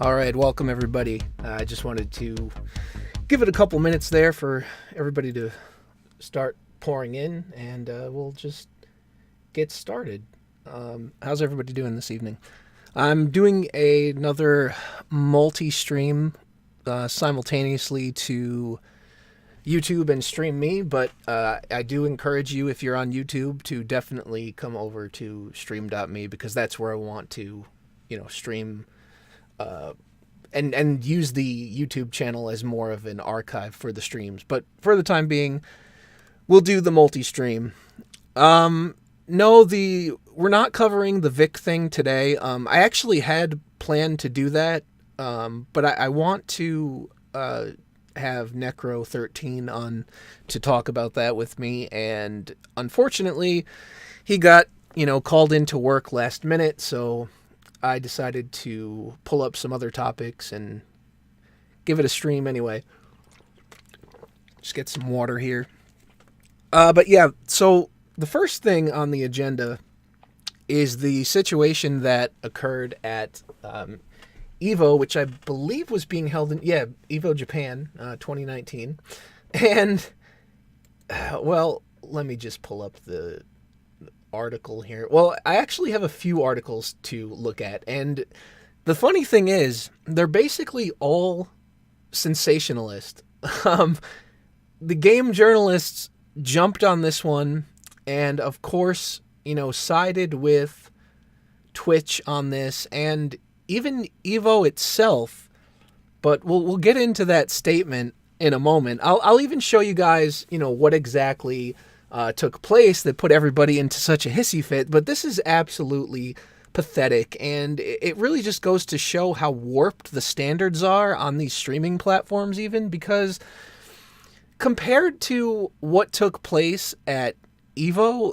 All right, welcome everybody. I just wanted to give it a couple minutes there for everybody to start pouring in, and we'll just get started. How's everybody doing this evening? I'm doing another multi-stream simultaneously to YouTube and Stream Me, but I do encourage you, if you're on YouTube, to definitely come over to stream.me, because that's where I want to, stream and use the YouTube channel as more of an archive for the streams. But for the time being, we'll do the multi-stream. No, we're not covering the Vic thing today. I actually had planned to do that, but I want to have Necro13 on to talk about that with me, and unfortunately, he got, called into work last minute, so I decided to pull up some other topics and give it a stream anyway. Just get some water here. But yeah, so the first thing on the agenda is the situation that occurred at EVO, which I believe was being held in, EVO Japan 2019. And, well, let me just pull up the article here. Well, I actually have a few articles to look at, and the funny thing is, they're basically all sensationalist. The game journalists jumped on this one, and of course, sided with Twitch on this, and even EVO itself. But we'll get into that statement in a moment. I'll even show you guys, what exactly took place that put everybody into such a hissy fit. But this is absolutely pathetic, and it really just goes to show how warped the standards are on these streaming platforms, even, because compared to what took place at EVO,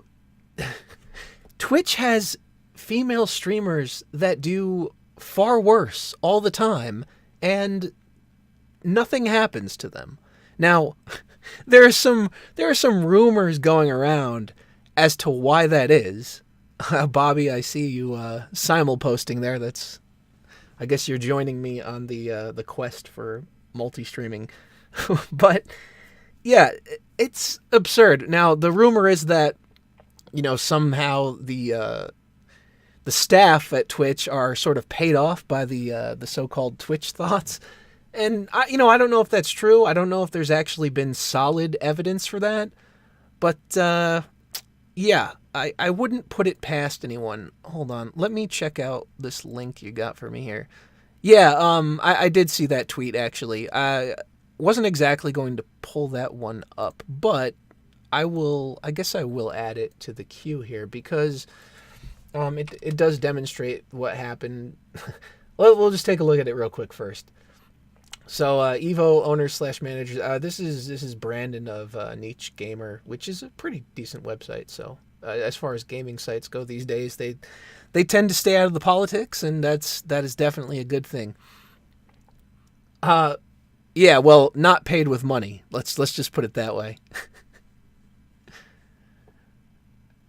Twitch has female streamers that do far worse all the time, and nothing happens to them. Now, there are some rumors going around as to why that is. Bobby, I see you simul-posting there. I guess you're joining me on the quest for multi-streaming. But yeah, it's absurd. Now, the rumor is that somehow the staff at Twitch are sort of paid off by the so-called Twitch thoughts. And I don't know if that's true. I don't know if there's actually been solid evidence for that. But yeah, I wouldn't put it past anyone. Hold on, let me check out this link you got for me here. Yeah, I did see that tweet, actually. I wasn't exactly going to pull that one up, but I guess I will add it to the queue here, because it does demonstrate what happened. We'll just take a look at it real quick first. So EVO owner / manager. This is Brandon of Niche Gamer, which is a pretty decent website. So as far as gaming sites go these days, they tend to stay out of the politics, and that is definitely a good thing. Yeah, well, not paid with money. Let's just put it that way.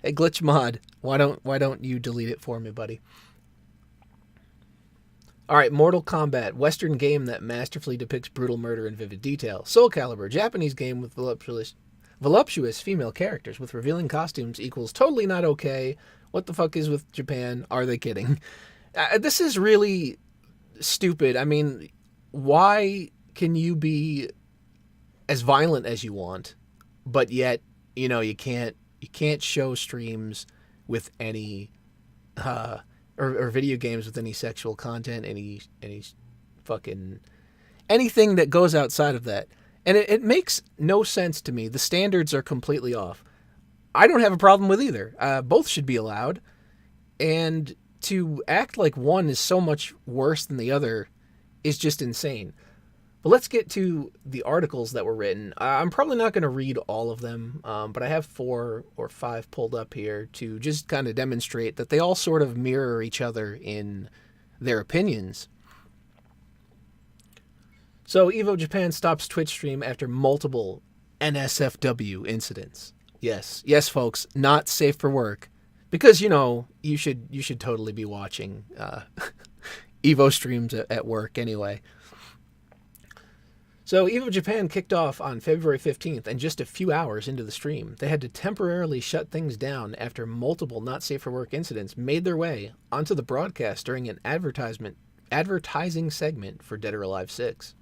Hey, Glitch Mod, why don't you delete it for me, buddy? All right, Mortal Kombat, Western game that masterfully depicts brutal murder in vivid detail. Soul Calibur, Japanese game with voluptuous female characters with revealing costumes equals totally not okay. What the fuck is with Japan? Are they kidding? This is really stupid. I mean, why can you be as violent as you want, but yet, you can't show streams with any or video games with any sexual content, any fucking anything that goes outside of that. And it makes no sense to me. The standards are completely off. I don't have a problem with either. Both should be allowed. And to act like one is so much worse than the other is just insane. But let's get to the articles that were written. I'm probably not going to read all of them, but I have 4 or 5 pulled up here to just kind of demonstrate that they all sort of mirror each other in their opinions. So, EVO Japan stops Twitch stream after multiple NSFW incidents. Yes, folks, not safe for work. Because, you should totally be watching EVO streams at work anyway. So EVO Japan kicked off on February 15th, and just a few hours into the stream, they had to temporarily shut things down after multiple not safe for work incidents made their way onto the broadcast during an advertising segment for Dead or Alive 6.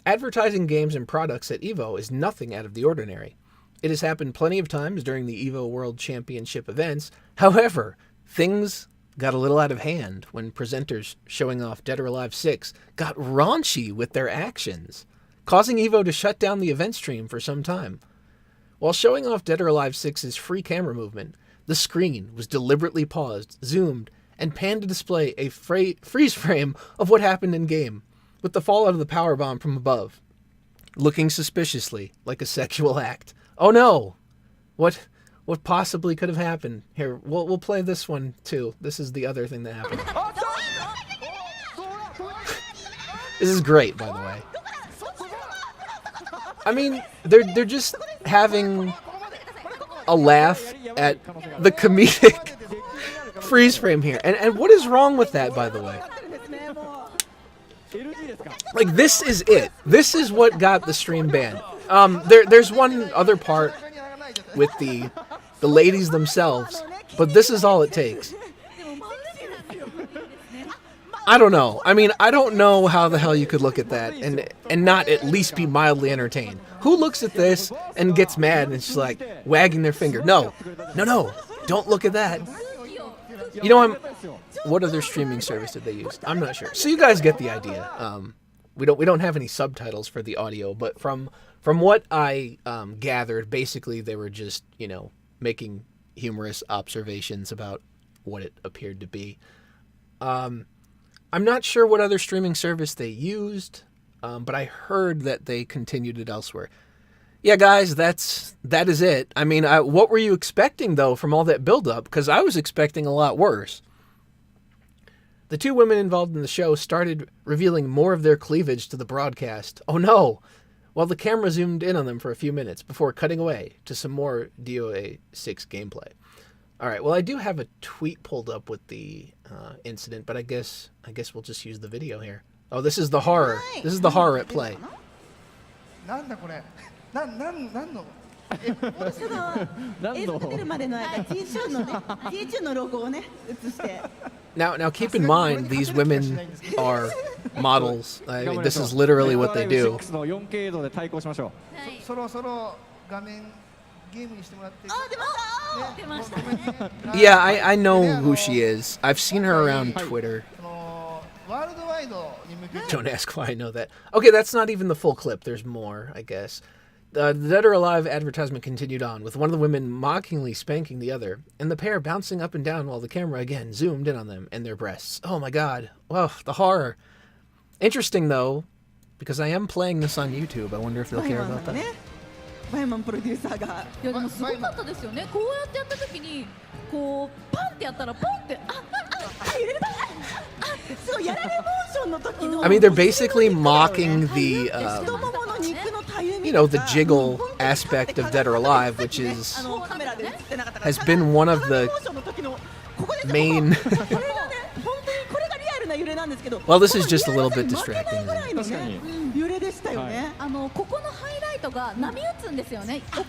Advertising games and products at EVO is nothing out of the ordinary. It has happened plenty of times during the EVO World Championship events. However, things got a little out of hand when presenters showing off Dead or Alive 6 got raunchy with their actions, causing EVO to shut down the event stream for some time. While showing off Dead or Alive 6's free camera movement, the screen was deliberately paused, zoomed, and panned to display a freeze frame of what happened in-game, with the fallout of the power bomb from above, looking suspiciously like a sexual act. Oh no! What possibly could have happened? Here, we'll play this one too. This is the other thing that happened. This is great, by the way. I mean, they're just having a laugh at the comedic freeze frame here. And what is wrong with that, by the way? Like, this is it. This is what got the stream banned. There's one other part with the ladies themselves, but this is all it takes. I don't know. I mean, I don't know how the hell you could look at that and not at least be mildly entertained. Who looks at this and gets mad and it's like wagging their finger? No, don't look at that. You know, what other streaming service did they use? I'm not sure. So you guys get the idea. We don't have any subtitles for the audio, but from what I gathered, basically they were just, making humorous observations about what it appeared to be. I'm not sure what other streaming service they used, but I heard that they continued it elsewhere. Yeah, guys, that is it. I mean, what were you expecting, though, from all that build-up? Because I was expecting a lot worse. The two women involved in the show started revealing more of their cleavage to the broadcast. Oh no! While the camera zoomed in on them for a few minutes before cutting away to some more DOA 6 gameplay. Alright, well, I do have a tweet pulled up with the incident, but I guess we'll just use the video here. Oh, this is the horror. This is the horror at play. Now keep in mind, these women are models. I mean, this is literally what they do. Yeah, I know who she is. I've seen her around Twitter. Don't ask why I know that. Okay, that's not even the full clip. There's more, I guess. The Dead or Alive advertisement continued on, with one of the women mockingly spanking the other, and the pair bouncing up and down while the camera again zoomed in on them and their breasts. Oh my god. Oh, the horror. Interesting, though, because I am playing this on YouTube. I wonder if they'll care about that. バイマンプロデューサーがいやでもすごかったですよね。こうやってやった時にこうパンってやったらポンって揺れるそうやられモーションの時の I mean, they're basically mocking the the jiggle aspect of Dead or Alive, which has been one of the main Well, this is just a little bit distracting.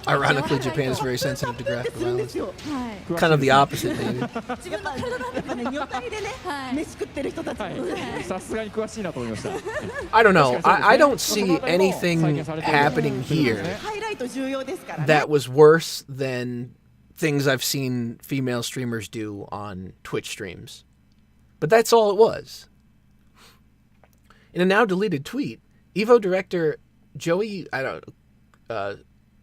Ironically, Japan is very sensitive to graphic violence. Kind of the opposite, maybe. I don't know. I don't see anything happening here that was worse than things I've seen female streamers do on Twitch streams. But that's all it was. In a now-deleted tweet, EVO director Joey,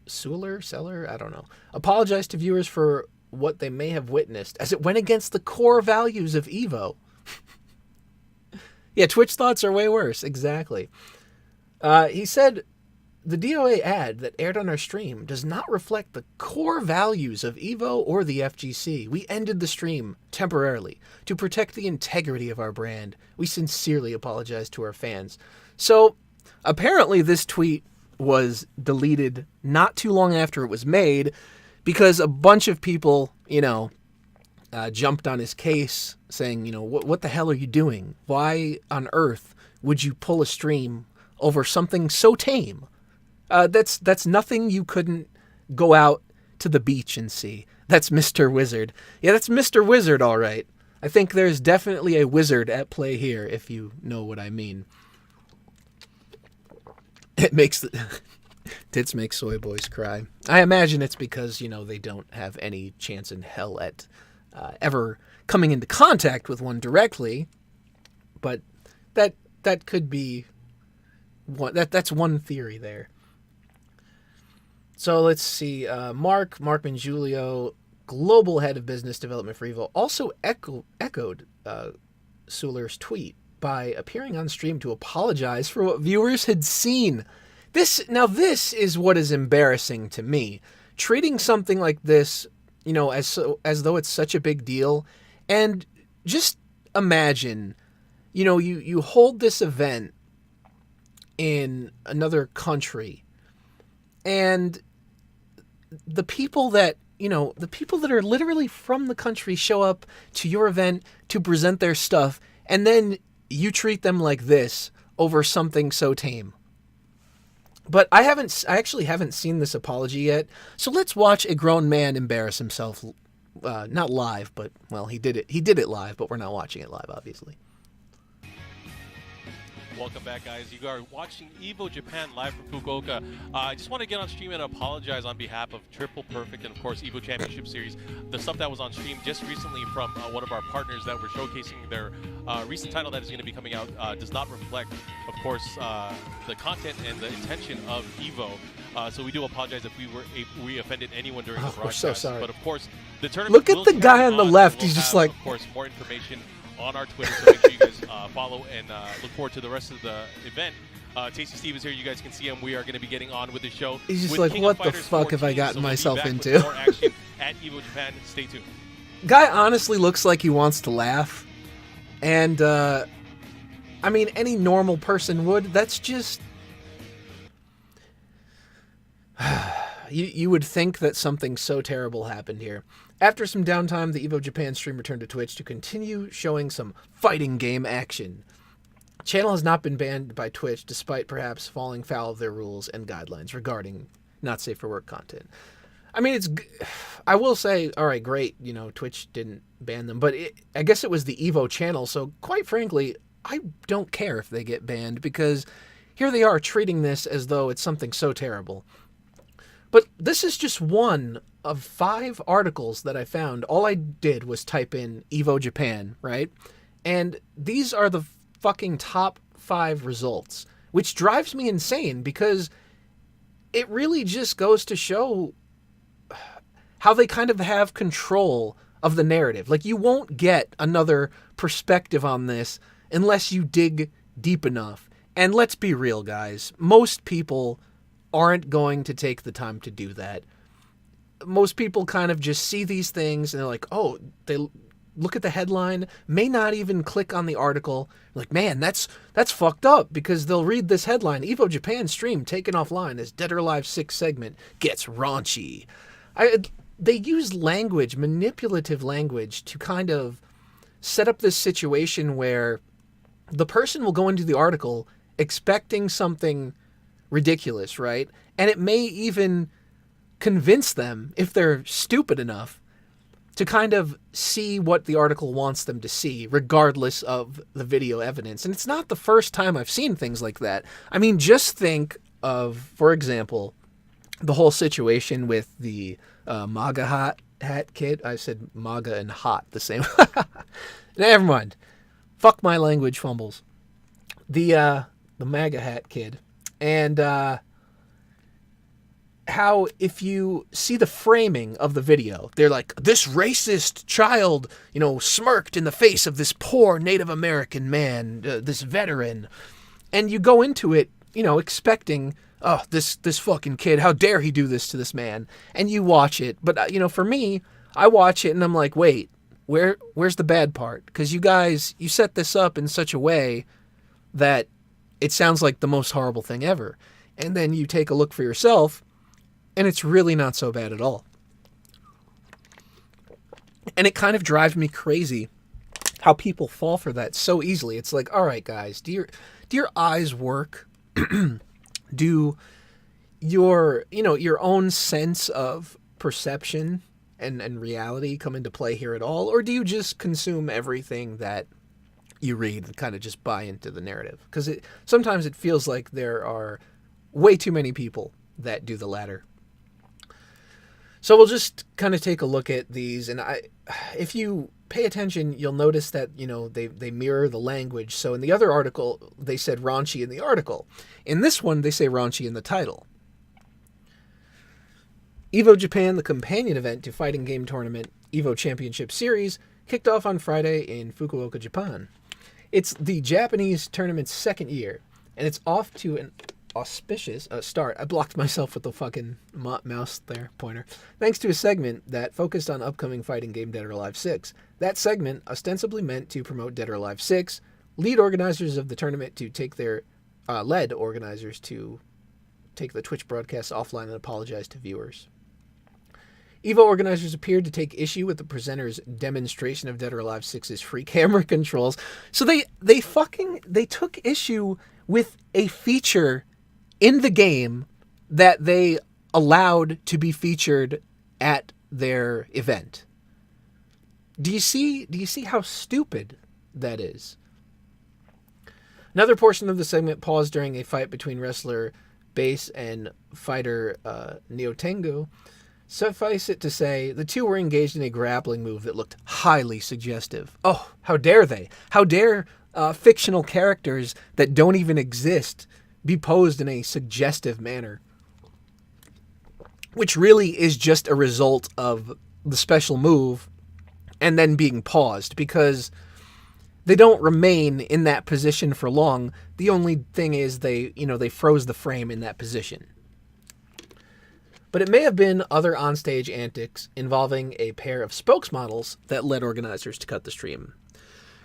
Seller, I don't know, apologized to viewers for what they may have witnessed, as it went against the core values of EVO. Yeah, Twitch thoughts are way worse, exactly. He said, the DOA ad that aired on our stream does not reflect the core values of EVO or the FGC. We ended the stream temporarily to protect the integrity of our brand. We sincerely apologize to our fans. So, apparently this tweet was deleted not too long after it was made because a bunch of people, jumped on his case saying, what the hell are you doing? Why on earth would you pull a stream over something so tame? That's nothing you couldn't go out to the beach and see. That's Mr. Wizard. Yeah, that's Mr. Wizard, all right. I think there's definitely a wizard at play here, if you know what I mean. It makes tits make soy boys cry. I imagine it's because, they don't have any chance in hell at ever coming into contact with one directly. But that could be one. That's one theory there. So let's see. Mark Mangiulio, global head of business development for EVO, also echoed Suler's tweet by appearing on stream to apologize for what viewers had seen. This is what is embarrassing to me. Treating something like this, as though it's such a big deal. And just imagine, you hold this event in another country, and the people that are literally from the country show up to your event to present their stuff, and then you treat them like this over something so tame. But I actually haven't seen this apology yet, so let's watch a grown man embarrass himself. Not live, but, well, he did it live, but we're not watching it live, obviously. Welcome back, guys. You are watching EVO Japan live from Fukuoka. I just want to get on stream and apologize on behalf of Triple Perfect and, of course, EVO Championship Series. The stuff that was on stream just recently from one of our partners that were showcasing their recent title that is going to be coming out does not reflect, of course, the content and the intention of EVO. So we do apologize if we offended anyone during the broadcast. We're so sorry. But, of course, the tournament Look at the guy on the left. He's just like... Of course, more information on our Twitter, so make sure you guys follow and look forward to the rest of the event. Tasty Steve is here. You guys can see him. We are going to be getting on with the show. He's just with like, King what of the Fighters fuck have I 14, gotten so we'll myself be back into? with more action at EVO Japan. Stay tuned. Guy honestly looks like he wants to laugh. And, any normal person would. That's just... you would think that something so terrible happened here. After some downtime, the EVO Japan stream returned to Twitch to continue showing some fighting game action. Channel has not been banned by Twitch, despite perhaps falling foul of their rules and guidelines regarding not safe for work content. I will say, all right, great, Twitch didn't ban them, but I guess it was the EVO channel, so quite frankly, I don't care if they get banned, because here they are treating this as though it's something so terrible. But this is just one of 5 articles that I found. All I did was type in EVO Japan, right? And these are the fucking top 5 results, which drives me insane, because it really just goes to show how they kind of have control of the narrative. Like, you won't get another perspective on this unless you dig deep enough. And let's be real, guys. Most people aren't going to take the time to do that. Most people kind of just see these things and they're like, oh, they look at the headline, may not even click on the article. Like, man, that's fucked up, because they'll read this headline, EVO Japan stream taken offline as Dead or Alive 6 segment gets raunchy. They use language, manipulative language, to kind of set up this situation where the person will go into the article expecting something ridiculous, right? And it may even convince them, if they're stupid enough, to kind of see what the article wants them to see, regardless of the video evidence. And it's not the first time I've seen things like that. I mean, just think of, for example, the whole situation with the MAGA hat kid. I said MAGA and hot the same. Never mind. Fuck my language fumbles. The MAGA hat kid. And how, if you see the framing of the video, they're like, this racist child, smirked in the face of this poor Native American man, this veteran. And you go into it, expecting, oh, this fucking kid, how dare he do this to this man? And you watch it. But, for me, I watch it and I'm like, wait, where's the bad part? Because you set this up in such a way that it sounds like the most horrible thing ever. And then you take a look for yourself, and it's really not so bad at all. And it kind of drives me crazy how people fall for that so easily. It's like, all right, guys, do your eyes work? Do your own sense of perception and reality come into play here at all? Or do you just consume everything that you read and kind of just buy into the narrative? Because sometimes it feels like there are way too many people that do the latter. So we'll just kind of take a look at these, and if you pay attention, you'll notice that, they mirror the language. So in the other article, they said raunchy in the article. In this one, they say raunchy in the title. EVO Japan, the companion event to fighting game tournament EVO Championship Series, kicked off on Friday in Fukuoka, Japan. It's the Japanese tournament's second year, and it's off to an auspicious start. I blocked myself with the fucking mouse there, pointer. Thanks to a segment that focused on upcoming fighting game Dead or Alive 6. That segment, ostensibly meant to promote Dead or Alive 6, led organizers to take the Twitch broadcast offline and apologize to viewers. EVO organizers appeared to take issue with the presenter's demonstration of Dead or Alive 6's free camera controls. So they took issue with a feature in the game that they allowed to be featured at their event. Do you see how stupid that is? Another portion of the segment paused during a fight between wrestler Base and fighter Neotengu. Suffice it to say, the two were engaged in a grappling move that looked highly suggestive. Oh, how dare they? How dare fictional characters that don't even exist be posed in a suggestive manner? Which really is just a result of the special move and then being paused, because they don't remain in that position for long. The only thing is they froze the frame in that position. But it may have been other onstage antics involving a pair of spokesmodels that led organizers to cut the stream.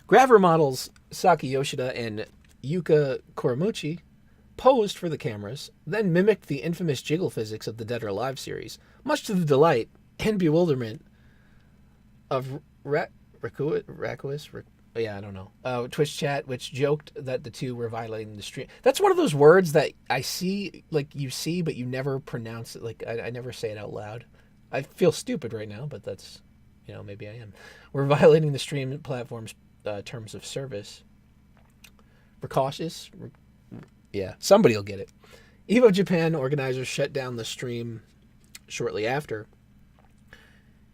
Grabber models Saki Yoshida and Yuka Koremuchi posed for the cameras, then mimicked the infamous jiggle physics of the Dead or Alive series, much to the delight and bewilderment of Twitch chat, which joked that the two were violating the stream. That's one of those words that I see, you see, but you never pronounce it. I never say it out loud. I feel stupid right now, but that's, maybe I am. We're violating the stream platform's terms of service. We're cautious. Yeah, somebody will get it. EVO Japan organizers shut down the stream shortly after.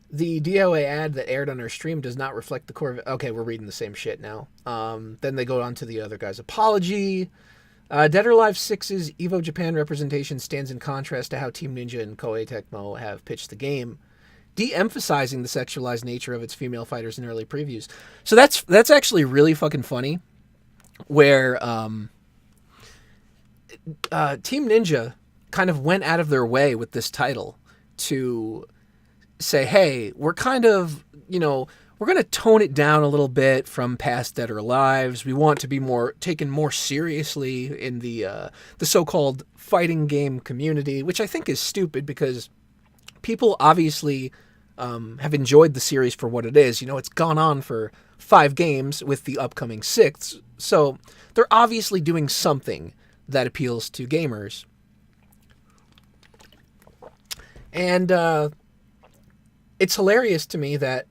The DOA ad that aired on our stream does not reflect the core. Okay, we're reading the same shit now. Then they go on to the other guy's apology. Dead or Alive 6's EVO Japan representation stands in contrast to how Team Ninja and Koei Tecmo have pitched the game, de-emphasizing the sexualized nature of its female fighters in early previews. So that's actually really fucking funny, where Team Ninja kind of went out of their way with this title to say, hey, we're kind of, we're going to tone it down a little bit from past Dead or Alives. We want to be taken more seriously in the so-called fighting game community, which I think is stupid because people obviously have enjoyed the series for what it is. It's gone on for 5 games with the upcoming 6th, so they're obviously doing something that appeals to gamers. And it's hilarious to me that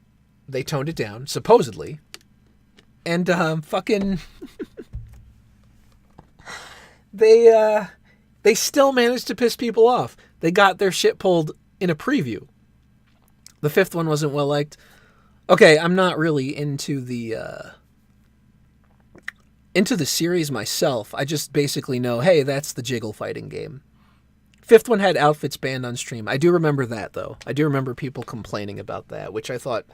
they toned it down, supposedly, and fucking they still managed to piss people off. They got their shit pulled in a preview. The 5th one wasn't well liked. Okay, I'm not really into the series myself. I just basically know, hey, that's the jiggle fighting game. 5th one had outfits banned on stream. I do remember that, though. I do remember people complaining about that, which I thought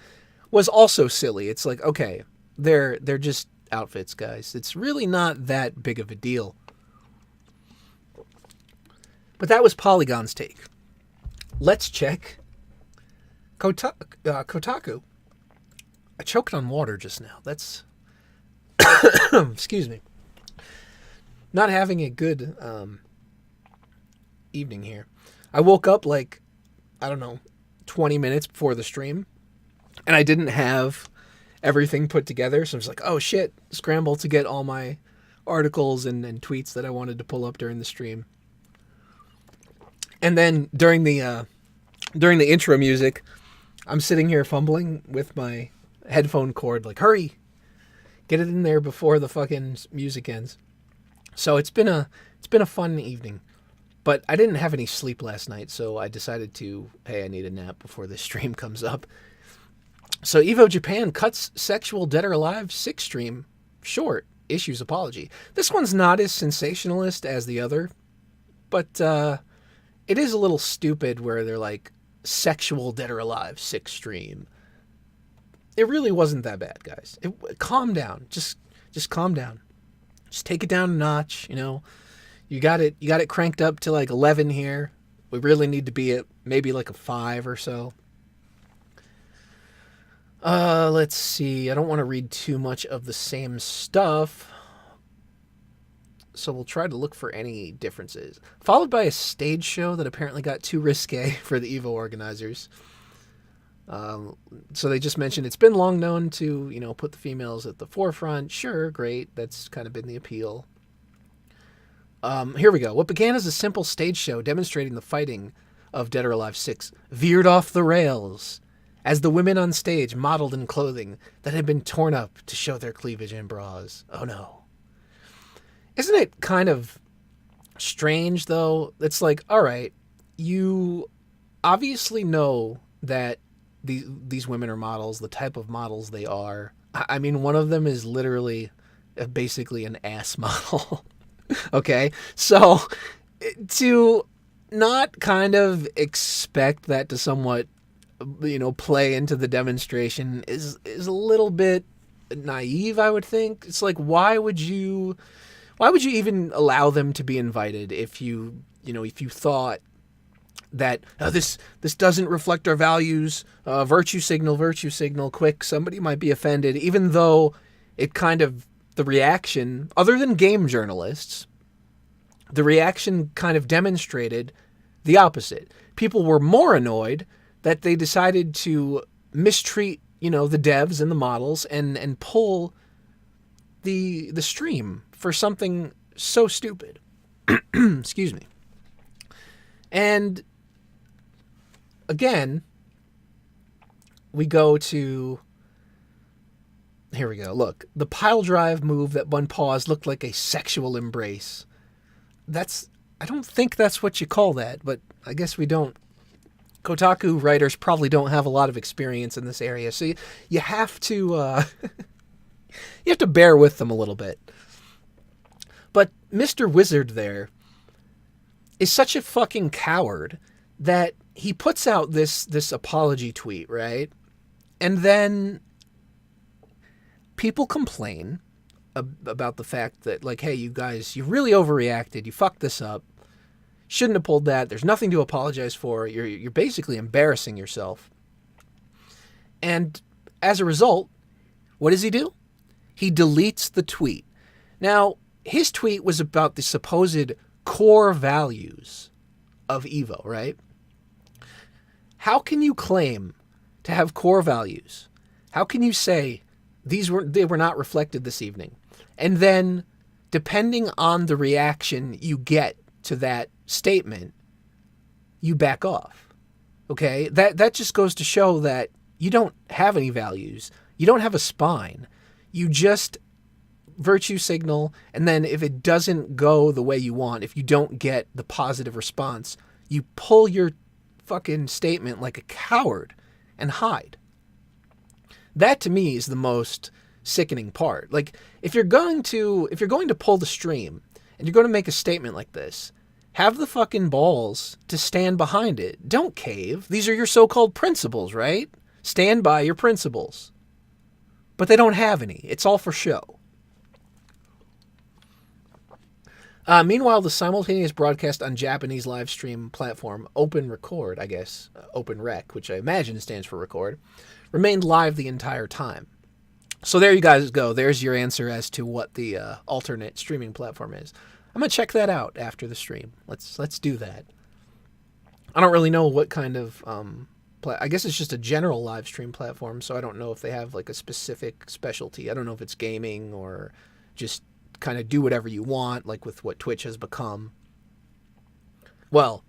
was also silly. It's like, okay, they're just outfits, guys. It's really not that big of a deal. But that was Polygon's take. Let's check Kotaku. I choked on water just now. That's... Excuse me. Not having a good... evening here. I woke up 20 minutes before the stream, and I didn't have everything put together, so I was like, oh shit, scramble to get all my articles and tweets that I wanted to pull up during the stream. And then during the intro music, I'm sitting here fumbling with my headphone cord, like, hurry, get it in there before the fucking music ends. So it's been a fun evening, but I didn't have any sleep last night, so I decided I need a nap before this stream comes up. So EVO Japan cuts sexual Dead or Alive 6 stream short, issues apology. This one's not as sensationalist as the other, but it is a little stupid where they're like, sexual Dead or Alive 6 stream. It really wasn't that bad, guys. Calm down. Just calm down. Just take it down a notch, you know. You got it cranked up to like 11 here. We really need to be at maybe like a 5 or so. Let's see. I don't want to read too much of the same stuff, so we'll try to look for any differences. Followed by a stage show that apparently got too risque for the EVO organizers. So they just mentioned it's been long known to, you know, put the females at the forefront. Sure, great. That's kind of been the appeal. Here we go. What began as a simple stage show demonstrating the fighting of Dead or Alive 6 veered off the rails as the women on stage modeled in clothing that had been torn up to show their cleavage and bras. Oh no. Isn't it kind of strange, though? It's like, all right, you obviously know that these women are models, the type of models they are. I mean, one of them is literally basically an ass model. Okay? So to not kind of expect that to somewhat, you know, play into the demonstration is a little bit naive, I would think. It's like, why would you even allow them to be invited if you thought that this doesn't reflect our values, virtue signal, quick, somebody might be offended, even though it kind of, the reaction, other than game journalists, the reaction kind of demonstrated the opposite. People were more annoyed that they decided to mistreat, you know, the devs and the models and pull the stream for something so stupid. Excuse me. And again, we go to, here we go. Look, the pile drive move that one paused looked like a sexual embrace. I don't think that's what you call that, but I guess we don't. Kotaku writers probably don't have a lot of experience in this area, so you have to you have to bear with them a little bit. But Mr. Wizard there is such a fucking coward that he puts out this apology tweet, right? And then people complain about the fact that, like, hey, you guys, you really overreacted. You fucked this up. Shouldn't have pulled that. There's nothing to apologize for. You're basically embarrassing yourself. And as a result, what does he do? He deletes the tweet. Now, his tweet was about the supposed core values of EVO, right? How can you claim to have core values? How can you say they were not reflected this evening? And then, depending on the reaction you get to that statement, you back off. Okay? That just goes to show that you don't have any values. You don't have a spine. You just virtue signal, and then if it doesn't go the way you want, if you don't get the positive response, you pull your fucking statement like a coward and hide. That to me is the most sickening part. Like, if you're going to pull the stream and you're going to make a statement like this, have the fucking balls to stand behind it. Don't cave. These are your so-called principles, right? Stand by your principles. But they don't have any. It's all for show. Meanwhile, the simultaneous broadcast on Japanese live stream platform Open Record, I guess, Open Rec, which I imagine stands for record, remained live the entire time. So there you guys go. There's your answer as to what the alternate streaming platform is. I'm going to check that out after the stream. Let's do that. I don't really know what kind of I guess it's just a general live stream platform, so I don't know if they have like a specific specialty. I don't know if it's gaming or just kind of do whatever you want, like with what Twitch has become. Well,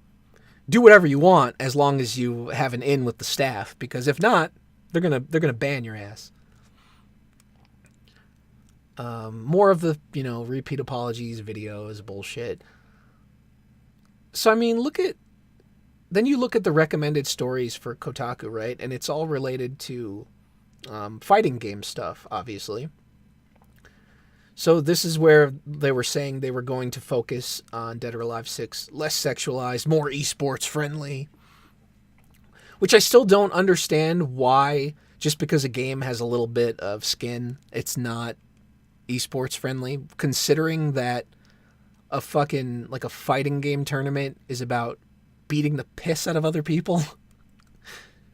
do whatever you want as long as you have an in with the staff, because if not, they're gonna ban your ass. More of the, repeat apologies videos, bullshit. So, I mean, then you look at the recommended stories for Kotaku, right? And it's all related to fighting game stuff, obviously. So this is where they were saying they were going to focus on Dead or Alive 6, less sexualized, more esports friendly. Which I still don't understand why, just because a game has a little bit of skin, it's not esports friendly, considering that a fucking, like a fighting game tournament is about beating the piss out of other people.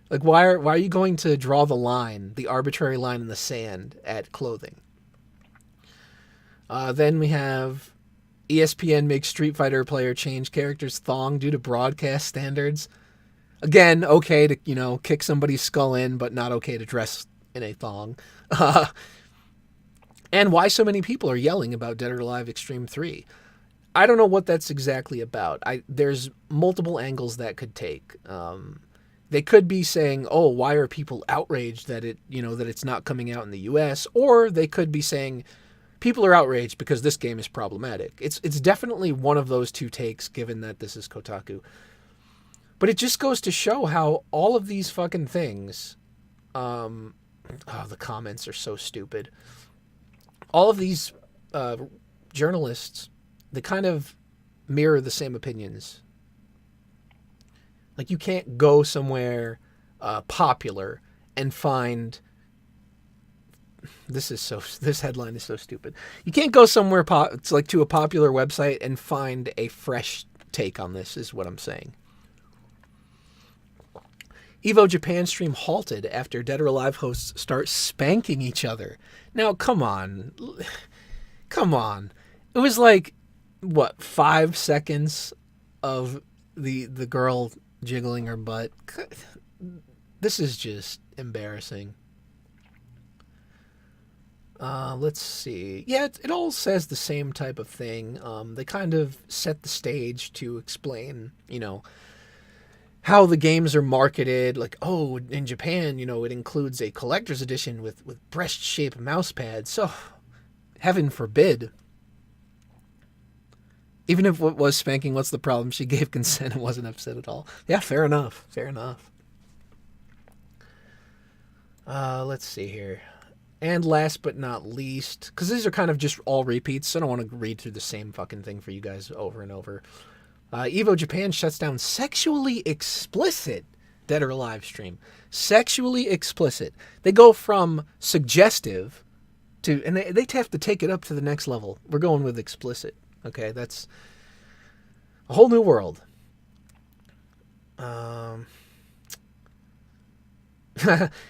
Like, why are you going to draw the line, the arbitrary line in the sand at clothing? Then we have ESPN makes Street Fighter player change character's thong due to broadcast standards. Again, okay to, kick somebody's skull in, but not okay to dress in a thong. And why so many people are yelling about Dead or Alive Extreme 3. I don't know what that's exactly about. There's multiple angles that could take. They could be saying, oh, why are people outraged that it's not coming out in the US? Or they could be saying, people are outraged because this game is problematic. It's definitely one of those two takes, given that this is Kotaku. But it just goes to show how all of these fucking things, the comments are so stupid. All of these journalists, they kind of mirror the same opinions. Like, you can't go somewhere popular and find... This headline is so stupid. You can't go somewhere to a popular website and find a fresh take on this, is what I'm saying. EVO Japan stream halted after Dead or Alive hosts start spanking each other. Now, come on. Come on. It was like, 5 seconds of the girl jiggling her butt. This is just embarrassing. Let's see. Yeah, it all says the same type of thing. They kind of set the stage to explain, how the games are marketed. Like, oh, in Japan, it includes a collector's edition with breast-shaped mouse pads. So, heaven forbid. Even if it was spanking, what's the problem? She gave consent and wasn't upset at all. Yeah, fair enough. Fair enough. Let's see here. And last but not least, because these are kind of just all repeats, so I don't want to read through the same fucking thing for you guys over and over. EVO Japan shuts down sexually explicit Dead or Alive stream. Sexually explicit. They go from suggestive to, and they have to take it up to the next level. We're going with explicit. Okay, that's a whole new world.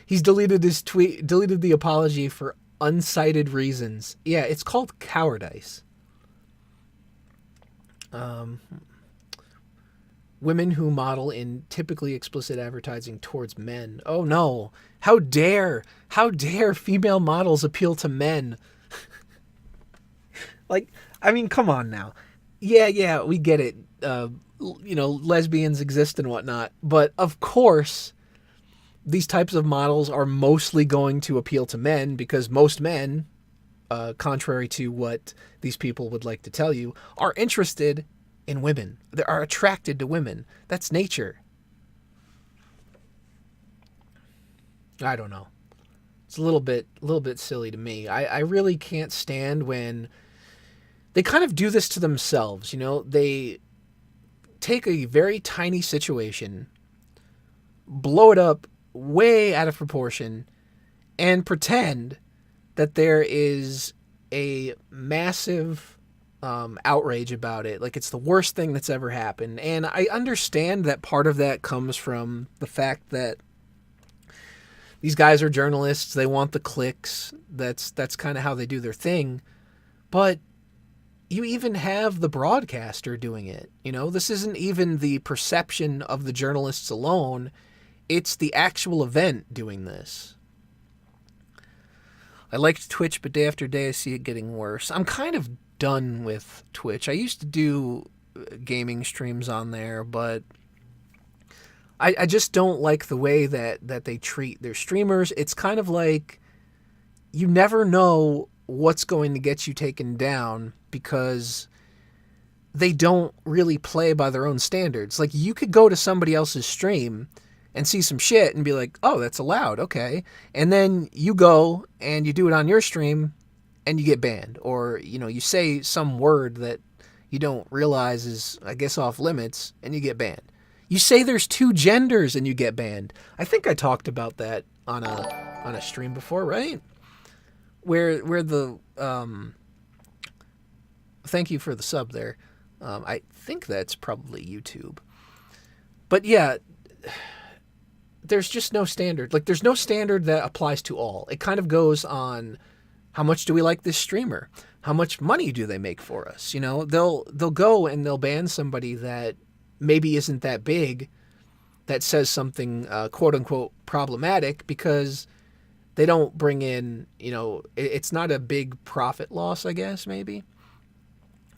He's deleted his tweet, deleted the apology for uncited reasons. Yeah, it's called cowardice. Women who model in typically explicit advertising towards men. Oh no. How dare female models appeal to men? Like, I mean, come on now. Yeah, we get it. Lesbians exist and whatnot. But of course, these types of models are mostly going to appeal to men because most men, contrary to what these people would like to tell you, are interested in women. They are attracted to women. That's nature. I don't know. It's a little bit silly to me. I really can't stand when they kind of do this to themselves. They take a very tiny situation, blow it up way out of proportion, and pretend that there is a massive outrage about it. Like it's the worst thing that's ever happened. And I understand that part of that comes from the fact that these guys are journalists. They want the clicks. That's kind of how they do their thing. But you even have the broadcaster doing it. This isn't even the perception of the journalists alone. It's the actual event doing this. I liked Twitch, but day after day I see it getting worse. I'm kind of done with Twitch. I used to do gaming streams on there, but I just don't like the way that they treat their streamers. It's kind of like you never know what's going to get you taken down because they don't really play by their own standards. Like, you could go to somebody else's stream and see some shit and be like, oh, that's allowed, okay. And then you go and you do it on your stream and you get banned. Or, you say some word that you don't realize is, I guess, off limits, and you get banned. You say there's 2 genders and you get banned. I think I talked about that on a stream before, right? Where the thank you for the sub there. I think that's probably YouTube. But yeah, there's just no standard. Like, there's no standard that applies to all. It kind of goes on how much do we like this streamer? How much money do they make for us? They'll go and they'll ban somebody that maybe isn't that big, that says something quote unquote problematic, because they don't bring in, it's not a big profit loss, I guess, maybe.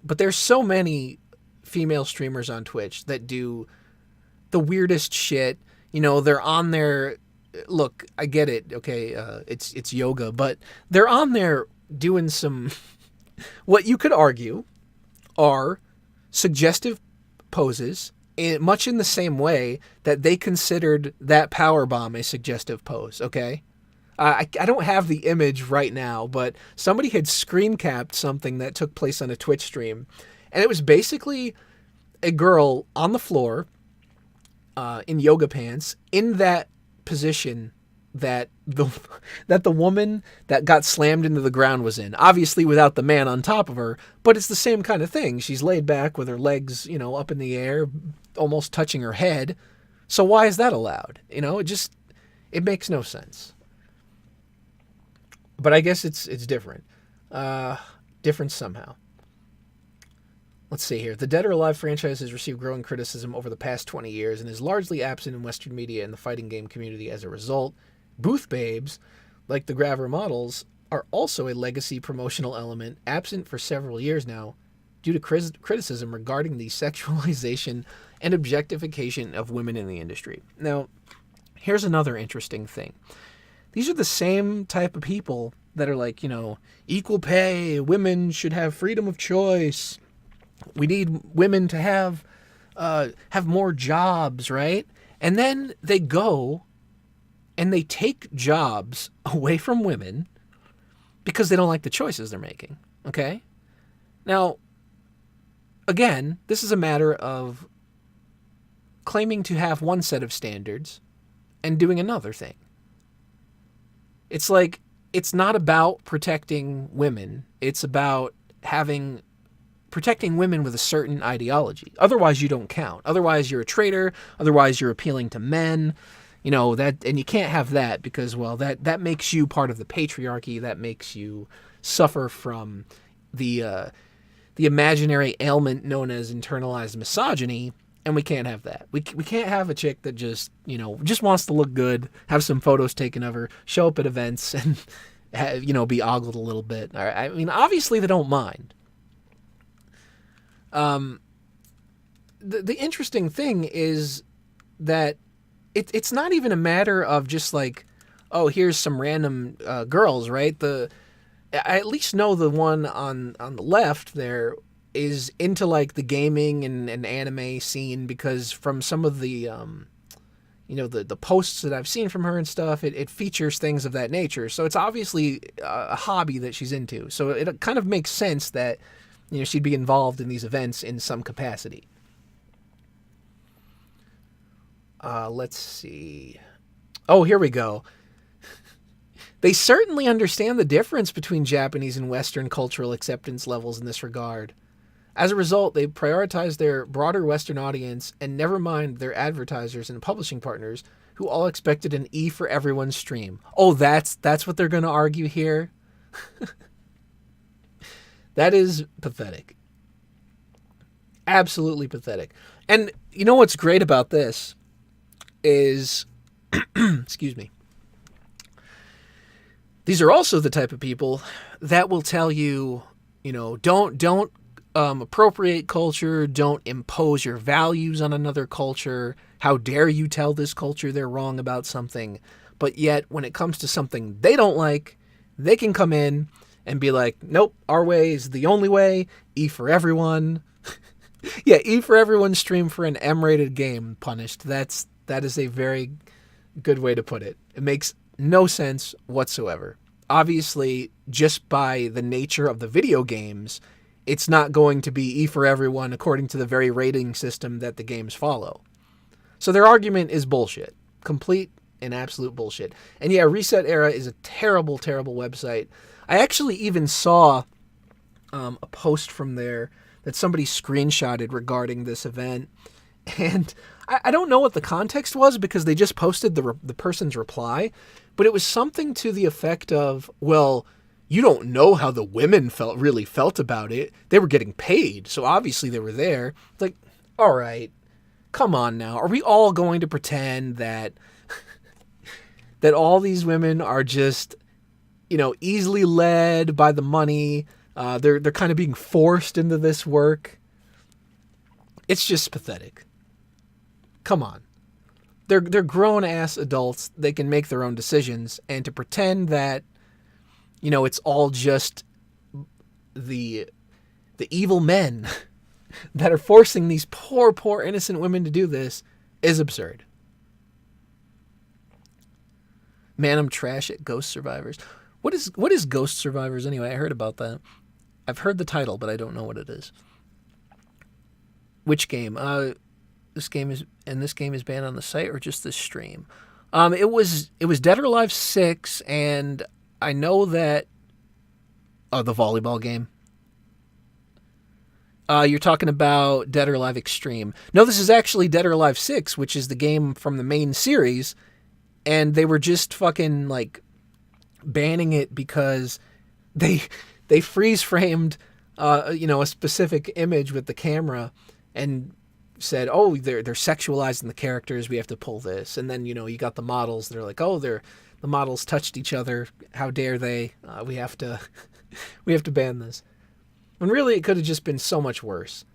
But there's so many female streamers on Twitch that do the weirdest shit. They're on there. Look, I get it. Okay, it's yoga, but they're on there doing some what you could argue are suggestive poses, much in the same way that they considered that power bomb a suggestive pose. Okay, I don't have the image right now, but somebody had screen capped something that took place on a Twitch stream, and it was basically a girl on the floor in yoga pants in that position that the woman that got slammed into the ground was in, obviously without the man on top of her, but it's the same kind of thing. She's laid back with her legs, up in the air, almost touching her head. So why is that allowed? It makes no sense. But I guess it's different. Different somehow. Let's see here. The Dead or Alive franchise has received growing criticism over the past 20 years and is largely absent in Western media and the fighting game community as a result. Booth babes, like the Graver models, are also a legacy promotional element absent for several years now due to criticism regarding the sexualization and objectification of women in the industry. Now, here's another interesting thing. These are the same type of people that are like, equal pay, women should have freedom of choice. We need women to have more jobs, right? And then they go and they take jobs away from women because they don't like the choices they're making, okay? Now, again, this is a matter of claiming to have one set of standards and doing another thing. It's like, it's not about protecting women. It's about protecting women with a certain ideology. Otherwise, you don't count. Otherwise, you're a traitor. Otherwise, you're appealing to men. And you can't have that because, well, that makes you part of the patriarchy. That makes you suffer from the imaginary ailment known as internalized misogyny, and we can't have that. We can't have a chick that just wants to look good, have some photos taken of her, show up at events, and be ogled a little bit. I mean, obviously they don't mind. The interesting thing is that it's not even a matter of just like, oh, here's some random girls, right? I at least know the one on the left there is into like the gaming and anime scene, because from some of the the posts that I've seen from her and stuff, it features things of that nature. So it's obviously a hobby that she's into. So it kind of makes sense that she'd be involved in these events in some capacity. Let's see. Oh, here we go. They certainly understand the difference between Japanese and Western cultural acceptance levels in this regard. As a result, they prioritize their broader Western audience and never mind their advertisers and publishing partners, who all expected an E for everyone stream. Oh, that's what they're going to argue here? That is pathetic. Absolutely pathetic. And you know what's great about this is Excuse me. These are also the type of people that will tell you, don't appropriate culture, don't impose your values on another culture. How dare you tell this culture they're wrong about something? But yet, when it comes to something they don't like, they can come in and be like, nope, our way is the only way. E for everyone. Yeah, E for everyone stream for an M-rated game punished. That is a very good way to put it. It makes no sense whatsoever. Obviously, just by the nature of the video games, it's not going to be E for everyone according to the very rating system that the games follow. So their argument is bullshit. Complete and absolute bullshit. And yeah, Reset Era is a terrible, terrible website. I actually even saw a post from there that somebody screenshotted regarding this event. And I don't know what the context was because they just posted the person's reply, but it was something to the effect of, well, you don't know how the women really felt about it. They were getting paid, so obviously they were there. It's like, all right, come on now. Are we all going to pretend that that all these women are just, easily led by the money? They're kind of being forced into this work. It's just pathetic. Come on. They're grown-ass adults. They can make their own decisions. And to pretend that, it's all just the evil men that are forcing these poor, poor innocent women to do this is absurd. Man, I'm trash at Ghost Survivors. What is Ghost Survivors anyway? I heard about that. I've heard the title, but I don't know what it is. Which game? This game is banned on the site or just this stream? It was Dead or Alive 6, and I know that the volleyball game. You're talking about Dead or Alive Extreme. No, this is actually Dead or Alive 6, which is the game from the main series, and they were just fucking banning it because they freeze framed a specific image with the camera and said, oh, they're sexualizing the characters, we have to pull this. And then you got the models, they're like, oh, the models touched each other, how dare they, we have to ban this. When really it could have just been so much worse.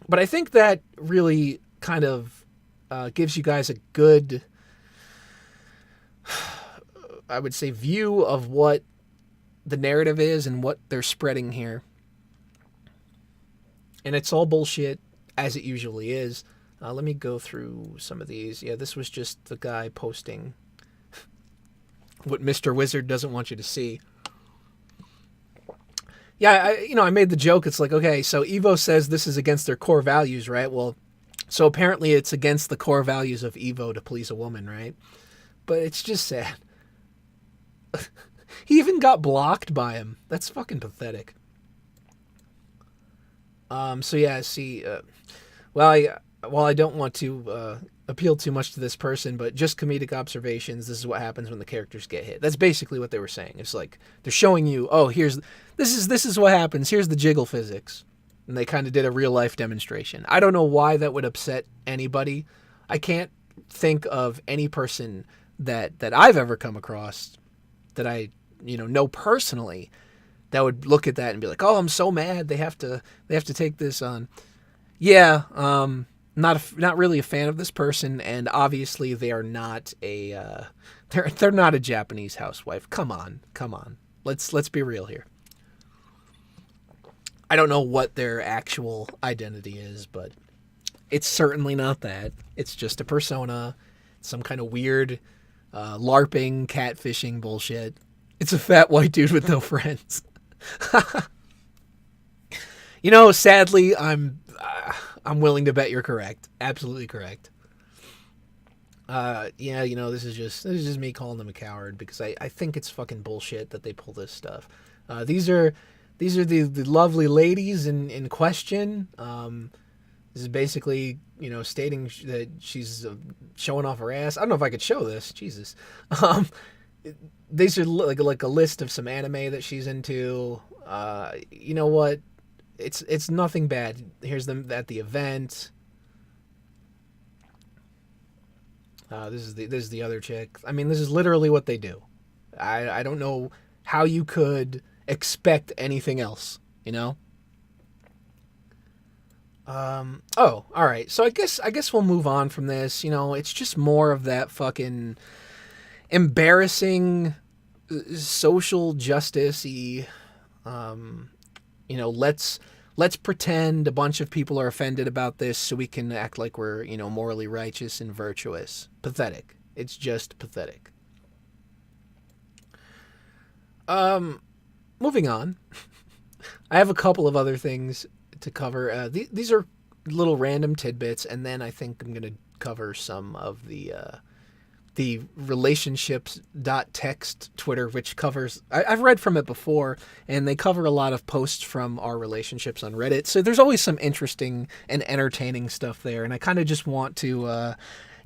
But I think that really kind of gives you guys a good, I would say, view of what the narrative is and what they're spreading here. And it's all bullshit, as it usually is. Let me go through some of these. Yeah, this was just the guy posting what Mr. Wizard doesn't want you to see. Yeah, I made the joke. It's like, okay, so EVO says this is against their core values, right? Well, so apparently it's against the core values of EVO to please a woman, right? But it's just sad. He even got blocked by him. That's fucking pathetic. So yeah, see, while I don't want to appeal too much to this person, but just comedic observations, this is what happens when the characters get hit. That's basically what they were saying. It's like they're showing you, oh, this is what happens. Here's the jiggle physics. And they kind of did a real life demonstration. I don't know why that would upset anybody. I can't think of any person that I've ever come across that I know personally that would look at that and be like, oh, I'm so mad they have to take this on. Yeah, not really a fan of this person, and obviously they are not they're not a Japanese housewife. Come on. Let's be real here. I don't know what their actual identity is, but it's certainly not that. It's just a persona, some kind of weird LARPing, catfishing bullshit. It's a fat white dude with no friends. Sadly, I'm willing to bet you're correct. Absolutely correct. This is just me calling them a coward because I think it's fucking bullshit that they pull this stuff. These are the lovely ladies in question. This is basically, stating that she's showing off her ass. I don't know if I could show this. Jesus. These are like a list of some anime that she's into. You know what? It's nothing bad. Here's them at the event. This is the other chick. I mean, this is literally what they do. I don't know how you could expect anything else, you know? Oh, all right. So I guess we'll move on from this. You know, it's just more of that fucking embarrassing social justice-y, you know, let's pretend a bunch of people are offended about this so we can act like we're, you know, morally righteous and virtuous. Pathetic. It's just pathetic. Moving on. I have a couple of other things to cover. These are little random tidbits, and then I think I'm going to cover some of the relationships.text Twitter, which covers, I've read from it before, and they cover a lot of posts from our relationships on Reddit. So there's always some interesting and entertaining stuff there. And I kind of just want to,